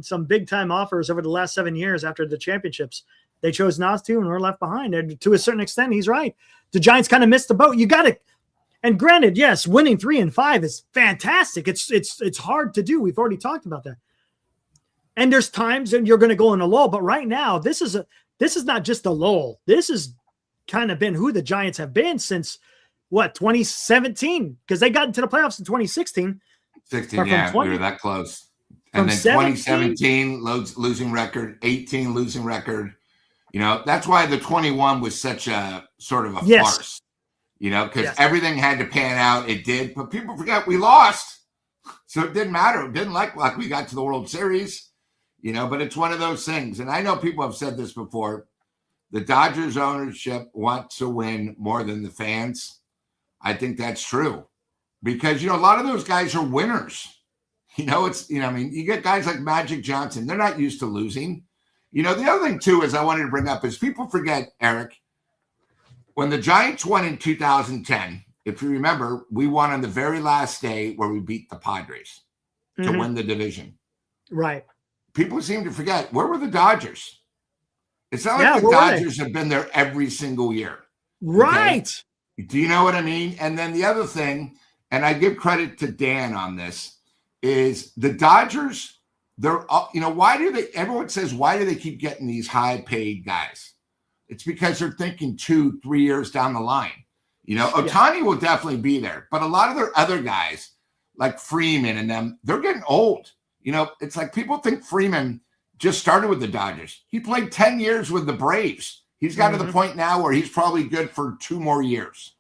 Speaker 2: some big-time offers over the last 7 years after the championships. They chose not to and were left behind. And to a certain extent, he's right. The Giants kind of missed the boat. You got to. And granted, yes, winning 3-5 is fantastic. It's hard to do. We've already talked about that. And there's times and you're going to go in a lull, but right now this is not just a lull. This has kind of been who the Giants have been since 2017, because they got into the playoffs in 2016.
Speaker 3: 16, yeah, we were that close. And then 2017 losing record, 18 losing record. That's why the 21 was such a sort of a farce. Because everything had to pan out. It did, but people forget we lost. So it didn't matter. It didn't like we got to the World Series, but it's one of those things. And I know people have said this before. The Dodgers ownership wants to win more than the fans. I think that's true because, a lot of those guys are winners. You get guys like Magic Johnson. They're not used to losing. The other thing too is I wanted to bring up is people forget, Eric, when the Giants won in 2010, if you remember, we won on the very last day where we beat the Padres to win the division.
Speaker 2: Right.
Speaker 3: People seem to forget, where were the Dodgers? It's not like the Dodgers have been there every single year.
Speaker 2: Right.
Speaker 3: Okay? Do you know what I mean? And then the other thing, and I give credit to Dan on this, is the Dodgers, everyone says, why do they keep getting these high paid guys? It's because they're thinking 2-3 years down the line. Ohtani will definitely be there, but a lot of their other guys, like Freeman and them, they're getting old. You know, it's like people think Freeman just started with the Dodgers. He played 10 years with the Braves. He's got to the point now where he's probably good for 2 more years.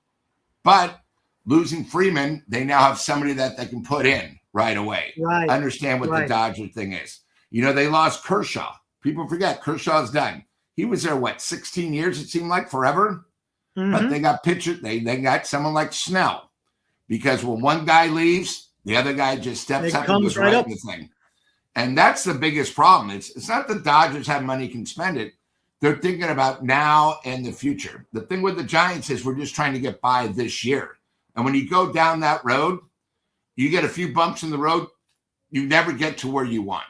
Speaker 3: But losing Freeman, they now have somebody that they can put in right away.
Speaker 2: Right.
Speaker 3: Understand what the Dodger thing is. You know, they lost Kershaw. People forget Kershaw's done. He was there, 16 years, it seemed like forever. But they got pitchers. They got someone like Snell. Because when one guy leaves, the other guy just steps up and goes right in the thing. And that's the biggest problem. It's not the Dodgers have money, can spend it. They're thinking about now and the future. The thing with the Giants is we're just trying to get by this year. And when you go down that road, you get a few bumps in the road, you never get to where you want.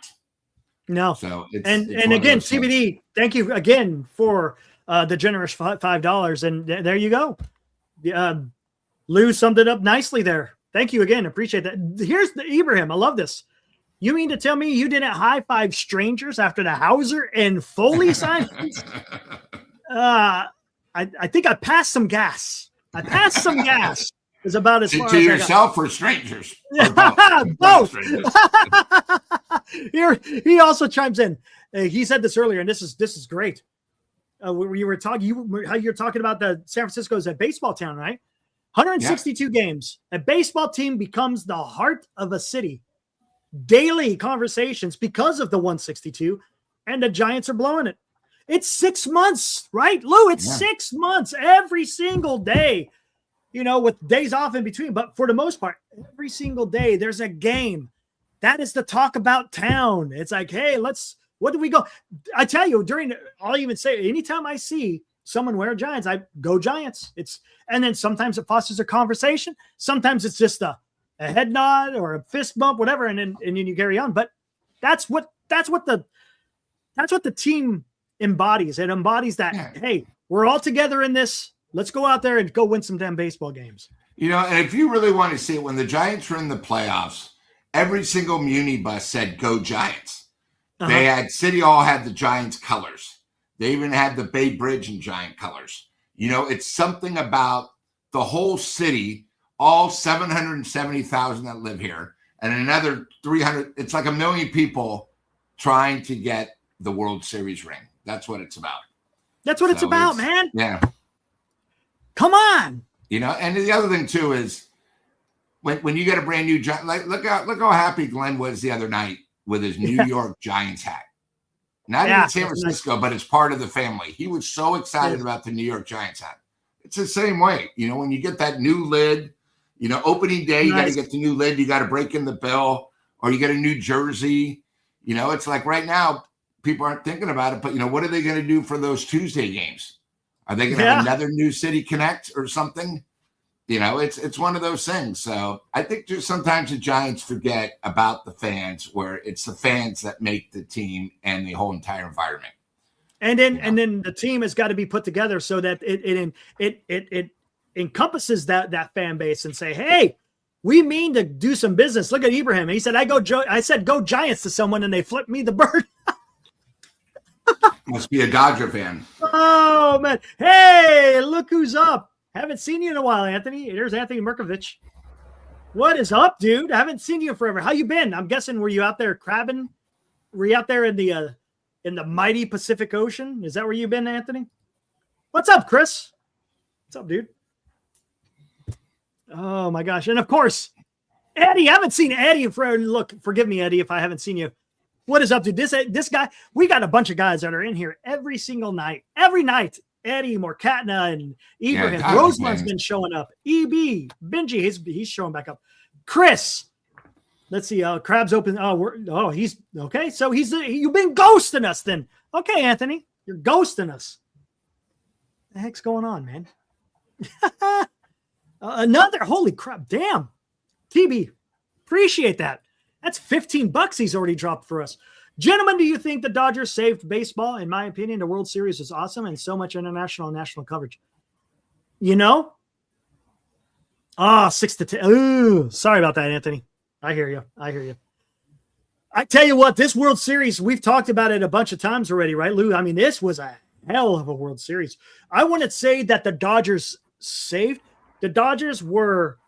Speaker 2: No.
Speaker 3: So it's
Speaker 2: again, CBD, thank you again for the generous $5. And there you go. Lou summed it up nicely there. Thank you again. Appreciate that. Here's the Ibrahim. I love this. You mean to tell me you didn't high five strangers after the Hauser and Foley signings? I think I passed some gas. Is about as far
Speaker 3: to
Speaker 2: as
Speaker 3: yourself or strangers. Or
Speaker 2: both. Here, he also chimes in. He said this earlier, and this is great. You were talking, how you're talking about the San Francisco's a baseball town, right? 162 games. A baseball team becomes the heart of a city. Daily conversations because of the 162, and the Giants are blowing it. It's 6 months, right, Lou? It's 6 months every single day, you know, with days off in between. But for the most part, every single day there's a game. That is the talk about town. It's like, hey, what do we go? I tell you, I'll even say, anytime I see someone wear Giants, I go Giants. And then sometimes it fosters a conversation. Sometimes it's just a head nod or a fist bump, whatever, and then you carry on. But that's what the team embodies. It embodies that, hey, we're all together in this. Let's go out there and go win some damn baseball games.
Speaker 3: You know, and if you really want to see it, when the Giants were in the playoffs, every single Muni bus said, "Go Giants." They had City Hall had the Giants colors. They even had the Bay Bridge in Giant colors. You know, it's something about the whole city, all 770,000 that live here, and another 300. It's like 1 million people trying to get the World Series ring. That's what it's about.
Speaker 2: That's what it's about, man.
Speaker 3: Yeah.
Speaker 2: Come on.
Speaker 3: You know, and the other thing too is when you get a brand new Giant, like look how happy Glenn was the other night with his New York Giants hat. Not in San Francisco, but it's part of the family. He was so excited about the New York Giants hat. It's the same way. You know, when you get that new lid, you know, opening day, you got to get the new lid. You got to break in the bill, or you get a new jersey. You know, it's like right now, people aren't thinking about it, but, you know, what are they going to do for those Tuesday games? Are they going to have another New City Connect or something? You know, it's one of those things. So I think just sometimes the Giants forget about the fans, where it's the fans that make the team and the whole entire environment.
Speaker 2: And then the team has got to be put together so that it encompasses that fan base and say, hey, we mean to do some business. Look at Ibrahim. He said, I said, go Giants to someone, and they flipped me the bird.
Speaker 3: Must be a Dodger fan.
Speaker 2: Oh, man. Hey, look who's up. Haven't seen you in a while, Anthony. There's Anthony Merkovich. What is up, dude? I haven't seen you forever. How you been? I'm guessing, were you out there crabbing? Were you out there in the mighty Pacific Ocean? Is that where you've been, Anthony? What's up, Chris? What's up, dude? Oh, my gosh. And, of course, Eddie. I haven't seen Eddie in forever. Look, forgive me, Eddie, if I haven't seen you. What is up, dude? This guy, we got a bunch of guys that are in here every single night. Every night. Eddie, Morkatna, and Ibrahim. Roseman's been showing up. EB, Benji, he's showing back up. Chris, let's see. Crab's open. He's okay. So you've been ghosting us then. Okay, Anthony, you're ghosting us. What the heck's going on, man? Another, holy crap. Damn. TB, appreciate that. That's $15 he's already dropped for us. Gentlemen, do you think the Dodgers saved baseball? In my opinion, the World Series is awesome and so much international and national coverage. You know? 6-10. Ooh, sorry about that, Anthony. I hear you. I tell you what, this World Series, we've talked about it a bunch of times already, right, Lou? I mean, this was a hell of a World Series. I wouldn't say that the Dodgers saved. The Dodgers were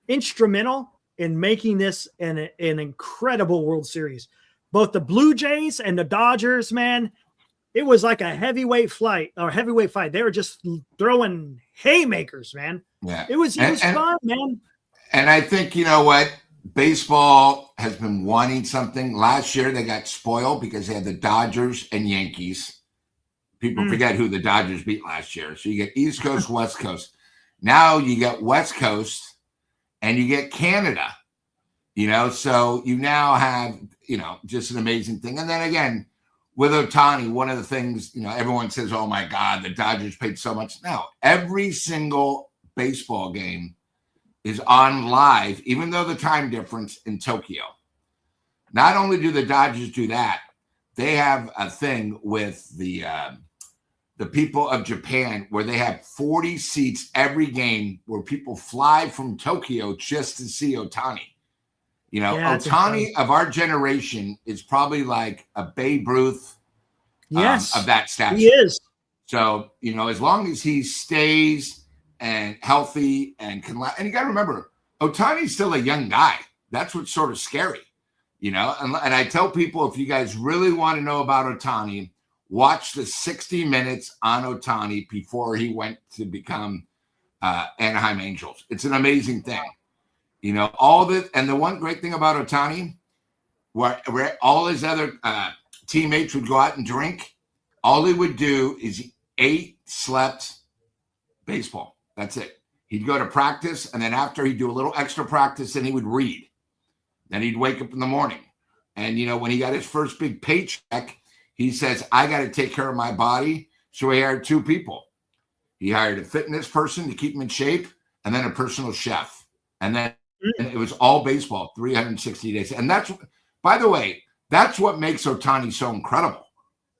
Speaker 2: instrumental in making this an incredible World Series. Both the Blue Jays and the Dodgers, man, it was like a heavyweight fight. They were just throwing haymakers, man.
Speaker 3: Yeah.
Speaker 2: It was fun, man.
Speaker 3: And I think, you know what? Baseball has been wanting something. Last year, they got spoiled because they had the Dodgers and Yankees. People forget who the Dodgers beat last year. So you get East Coast, West Coast. Now you get West Coast and you get Canada, so you now have, just an amazing thing. And then again, with Ohtani, one of the things, everyone says, oh my God, the Dodgers paid so much. No, every single baseball game is on live, even though the time difference in Tokyo. Not only do the Dodgers do that, they have a thing with the people of Japan where they have 40 seats every game where people fly from Tokyo just to see Ohtani. Ohtani of our generation is probably like a Babe Ruth of that stature.
Speaker 2: He is.
Speaker 3: So, as long as he stays and healthy and can, and you got to remember, Ohtani's still a young guy. That's what's sort of scary, and I tell people, if you guys really want to know about Ohtani, watch the 60 minutes on Ohtani before he went to become Anaheim Angels. It's an amazing thing. All this, and the one great thing about Ohtani, where all his other teammates would go out and drink, all he would do is he ate, slept, baseball. That's it. He'd go to practice, and then after he'd do a little extra practice, and he would read. Then he'd wake up in the morning. And, when he got his first big paycheck, he says, I got to take care of my body. So he hired two people. He hired a fitness person to keep him in shape, and then a personal chef. And then it was all baseball, 360 days. And that's, by the way, that's what makes Ohtani so incredible.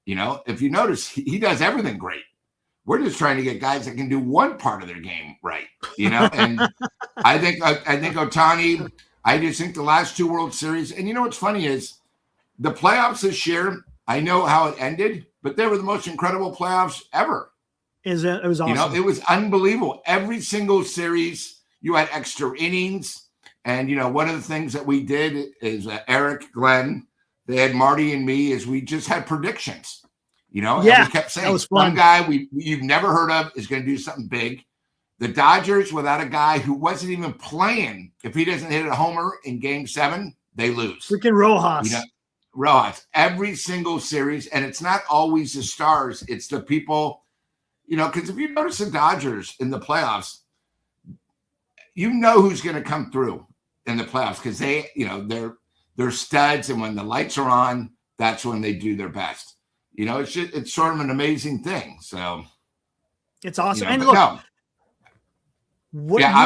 Speaker 3: If you notice, he does everything great. We're just trying to get guys that can do one part of their game right, And I think Ohtani, I just think the last two World Series, and what's funny is the playoffs this year, I know how it ended, but they were the most incredible playoffs ever.
Speaker 2: It was awesome.
Speaker 3: It was unbelievable. Every single series, you had extra innings. And, one of the things that we did is Eric, Glenn, they had Marty and me, is we just had predictions. And we kept saying, one guy you've never heard of is going to do something big. The Dodgers, without a guy who wasn't even playing, if he doesn't hit a homer in Game 7, they lose.
Speaker 2: Freaking Rojas.
Speaker 3: Rojas. Every single series, and it's not always the stars. It's the people, because if you notice the Dodgers in the playoffs, who's going to come through in the playoffs because they, they're studs, and when the lights are on, that's when they do their best. It's sort of an amazing thing. So
Speaker 2: it's awesome. And look,
Speaker 3: I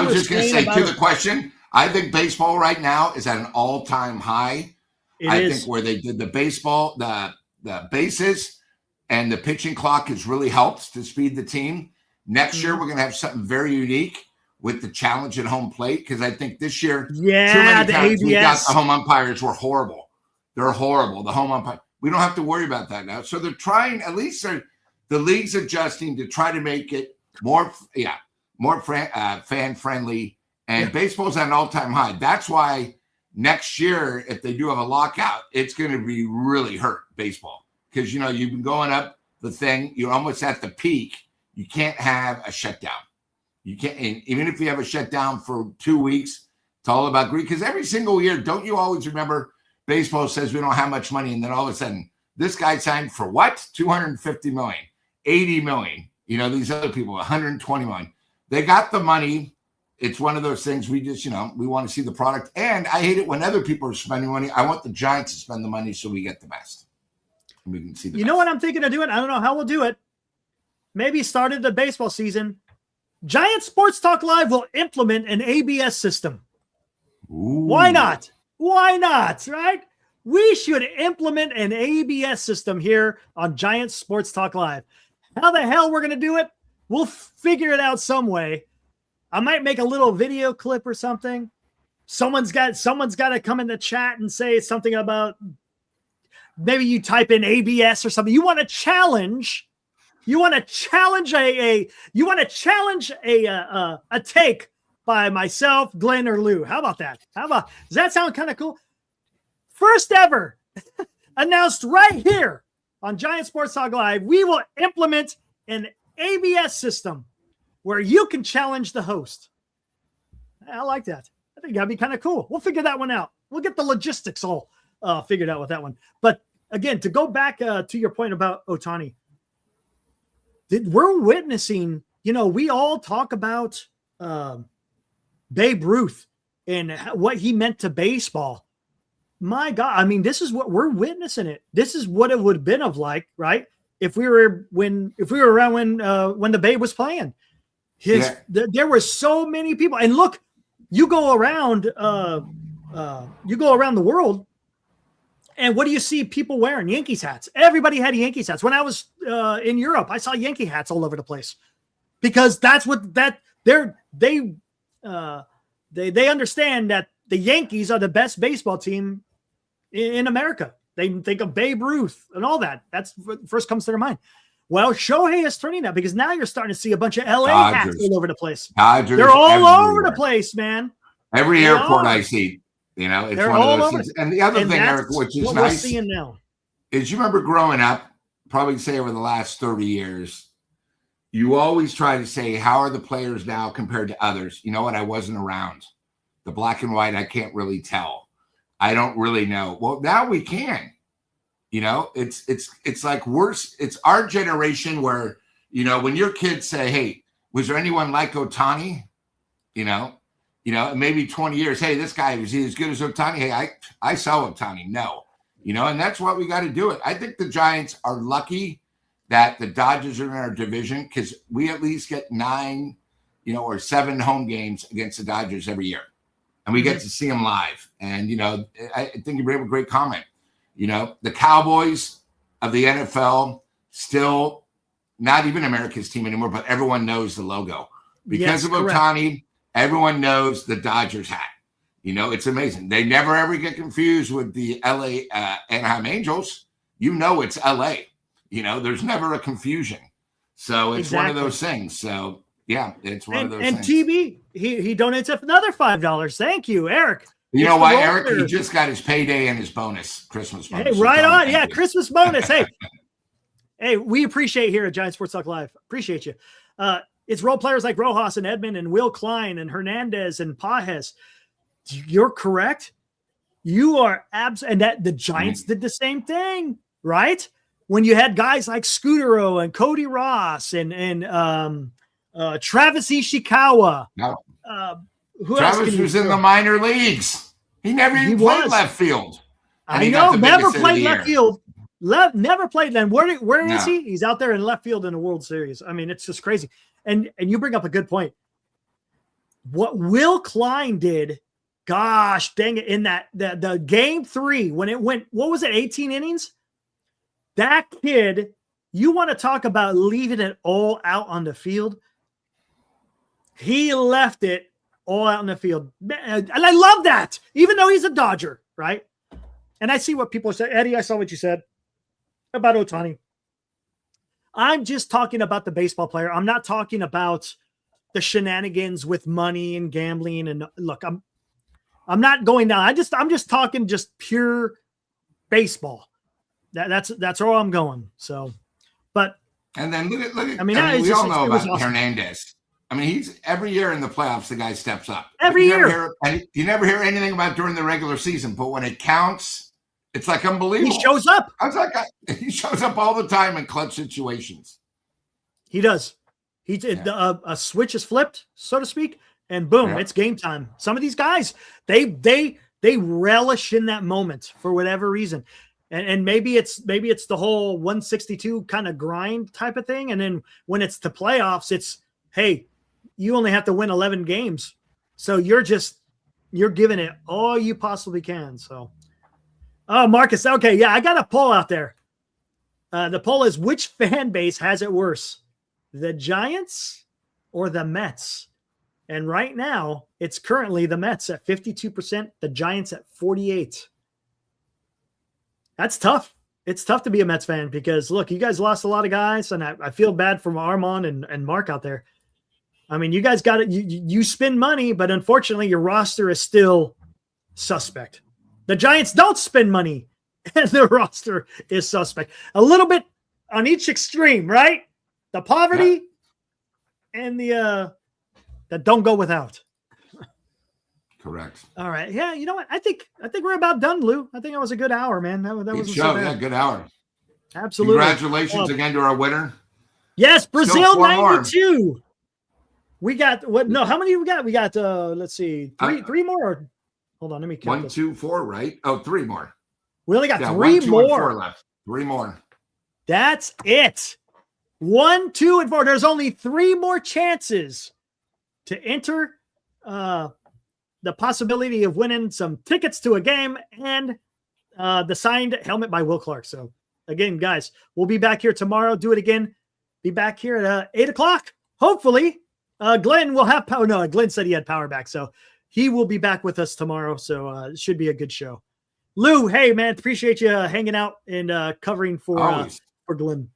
Speaker 3: was just going to say to the question, I think baseball right now is at an all-time high. I think where they did the baseball, the bases and the pitching clock has really helped to speed the team. Next year, we're going to have something very unique with the challenge at home plate, because I think this year, too many times we got the home umpires were horrible. They're horrible. The home umpire. We don't have to worry about that now. So they're trying, at least the league's adjusting to try to make it more fan friendly. And baseball's at an all-time high. That's why next year, if they do have a lockout, it's going to be really hurt baseball, because you've been going up the thing. You're almost at the peak. You can't have a shutdown. You can't, and even if you have a shutdown for 2 weeks, it's all about greed. Because every single year, don't you always remember? Baseball says we don't have much money, and then all of a sudden, this guy signed for what? $250 million, $80 million. These other people, $120 million. They got the money. It's one of those things we just, we want to see the product. And I hate it when other people are spending money. I want the Giants to spend the money so we get the best. And we can see the best.
Speaker 2: Know what I'm thinking of doing? I don't know how we'll do it. Maybe started the baseball season. Giant Sports Talk Live will implement an ABS system.
Speaker 3: Ooh.
Speaker 2: Why not? Why not, right? We should implement an ABS system here on Giant Sports Talk Live. How the hell we're going to do it? We'll figure it out some way. I might make a little video clip or something. Someone's got to come in the chat and say something about, maybe you type in ABS or something. You want to challenge a take by myself, Glenn, or Lou. How about that? Does that sound kind of cool? First ever announced right here on Giant Sports Talk Live, we will implement an ABS system where you can challenge the host. I like that. I think that'd be kind of cool. We'll figure that one out. We'll get the logistics all figured out with that one. But again, to go back to your point about Ohtani, we're witnessing, we all talk about Babe Ruth and what he meant to baseball. My God, I mean, this is what we're witnessing it. This is what it would have been right? If we were around when the Babe was playing. There were so many people. And look, you go around the world, and what do you see people wearing? Yankees hats. Everybody had Yankees hats. When I was in Europe, I saw Yankee hats all over the place because that's what they understand that the Yankees are the best baseball team in America. They think of Babe Ruth and all that. That's what first comes to their mind. Well, Shohei is turning that because now you're starting to see a bunch of LA hats all over the place.
Speaker 3: Dodgers,
Speaker 2: they're all over the place, man.
Speaker 3: Every airport I see, it's
Speaker 2: they're
Speaker 3: one
Speaker 2: all
Speaker 3: of those things. And the other thing, Eric, which is nice,
Speaker 2: we're seeing now,
Speaker 3: is you remember growing up, probably say over the last 30 years, you always try to say, how are the players now compared to others? You know what? I wasn't around. The black and white, I can't really tell. I don't really know. Well, now we can. It's like worse. It's our generation where, when your kids say, hey, was there anyone like Ohtani? Maybe 20 years, hey, this guy, was he as good as Ohtani? Hey, I saw Ohtani. No. And that's why we got to do it. I think the Giants are lucky that the Dodgers are in our division because we at least get 9, or 7 home games against the Dodgers every year. And we get to see them live. And, I think you bring up a great comment. The Cowboys of the NFL still not even America's team anymore, but everyone knows the logo. Because of Ohtani, everyone knows the Dodgers hat. It's amazing. They never ever get confused with the LA Anaheim Angels. It's LA. There's never a confusion. So it's one of those things. So yeah, it's one of those things. And
Speaker 2: TB, he donates up another $5. Thank you, Eric.
Speaker 3: You know what, Eric? He just got his payday and his Christmas bonus.
Speaker 2: Hey, right on. Yeah, Christmas bonus. Hey, we appreciate here at Giant Sports Talk Live. Appreciate you. It's role players like Rojas and Edmund and Will Klein and Hernandez and Pajes. You're correct. You are and that the Giants did the same thing, right? When you had guys like Scudero and Cody Ross and Travis Ishikawa.
Speaker 3: No. Travis was in the minor leagues. He never even played left field.
Speaker 2: I know, never played left field. Never played then. Where is he? He's out there in left field in the World Series. I mean, it's just crazy. And you bring up a good point. What Will Klein did, gosh dang it, in the game 3, when it went, what was it, 18 innings? That kid, you want to talk about leaving it all out on the field? He left it all out in the field. And I love that, even though he's a Dodger, right? And I see what people say. Eddie, I saw what you said about Ohtani. I'm just talking about the baseball player. I'm not talking about the shenanigans with money and gambling. And look, I'm not going down. I'm just talking just pure baseball. That's all I'm going. So, but
Speaker 3: and then look at.
Speaker 2: I mean,
Speaker 3: we all know about Hernandez. I mean, he's every year in the playoffs, the guy steps up.
Speaker 2: Every year.
Speaker 3: And you never hear anything about during the regular season, but when it counts, it's like unbelievable.
Speaker 2: He shows up.
Speaker 3: He shows up all the time in clutch situations.
Speaker 2: He does. He did. A switch is flipped, so to speak, and boom, it's game time. Some of these guys, they relish in that moment for whatever reason. And maybe it's the whole 162 kind of grind type of thing. And then when it's the playoffs, it's, hey, you only have to win 11 games. So you're giving it all you possibly can. So, oh, Marcus. Okay. Yeah. I got a poll out there. The poll is, which fan base has it worse, the Giants or the Mets? And right now it's currently the Mets at 52%, the Giants at 48%. That's tough. It's tough to be a Mets fan because look, you guys lost a lot of guys and I feel bad for Armand and Mark out there. I mean, you guys got it. You spend money, but unfortunately, your roster is still suspect. The Giants don't spend money, and their roster is suspect. A little bit on each extreme, right? The poverty and the that don't go without.
Speaker 3: Correct.
Speaker 2: All right. Yeah. You know what? I think we're about done, Lou. I think that was a good hour, man. That was a
Speaker 3: show. Yeah, good hour.
Speaker 2: Absolutely.
Speaker 3: Congratulations again to our winner.
Speaker 2: Yes, Brazil 92.
Speaker 3: More.
Speaker 2: We got what? No, how many we got? We got let's see, three more. Hold on, let me count.
Speaker 3: 1, 2, 4, right? Oh, 3 more.
Speaker 2: We only got 3
Speaker 3: 1, 2,
Speaker 2: more.
Speaker 3: And 4 left. 3 more.
Speaker 2: That's it. 1, 2, and 4. There's only 3 more chances to enter the possibility of winning some tickets to a game and the signed helmet by Will Clark. So again, guys, we'll be back here tomorrow. Do it again. Be back here at 8 o'clock. Hopefully, Glenn will have power. No, Glenn said he had power back, so he will be back with us tomorrow. So it should be a good show. Lou, hey man, appreciate you hanging out and covering for Glenn.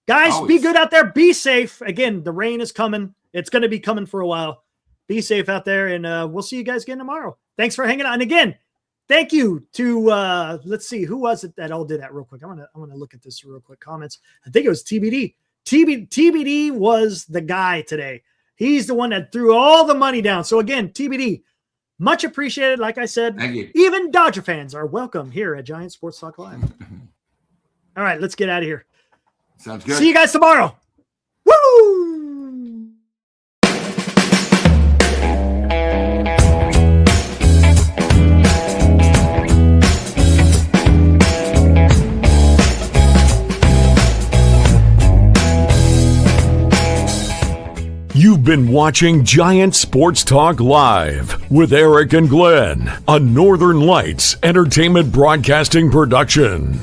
Speaker 2: Guys, be good out there. Be safe. Again, the rain is coming. It's going to be coming for a while. Be safe out there, and we'll see you guys again tomorrow. Thanks for hanging out. And again, thank you to let's see, who was it that all did that real quick? I'm gonna look at this real quick. Comments. I think it was TBD. TBD was the guy today. He's the one that threw all the money down. So again, TBD, much appreciated. Like I said,
Speaker 3: thank you.
Speaker 2: Even Dodger fans are welcome here at Giant Sports Talk Live. All right, let's get out of here.
Speaker 3: Sounds good.
Speaker 2: See you guys tomorrow. Woo!
Speaker 1: You've been watching Giant Sports Talk Live with Eric and Glenn, a Northern Lights Entertainment Broadcasting production.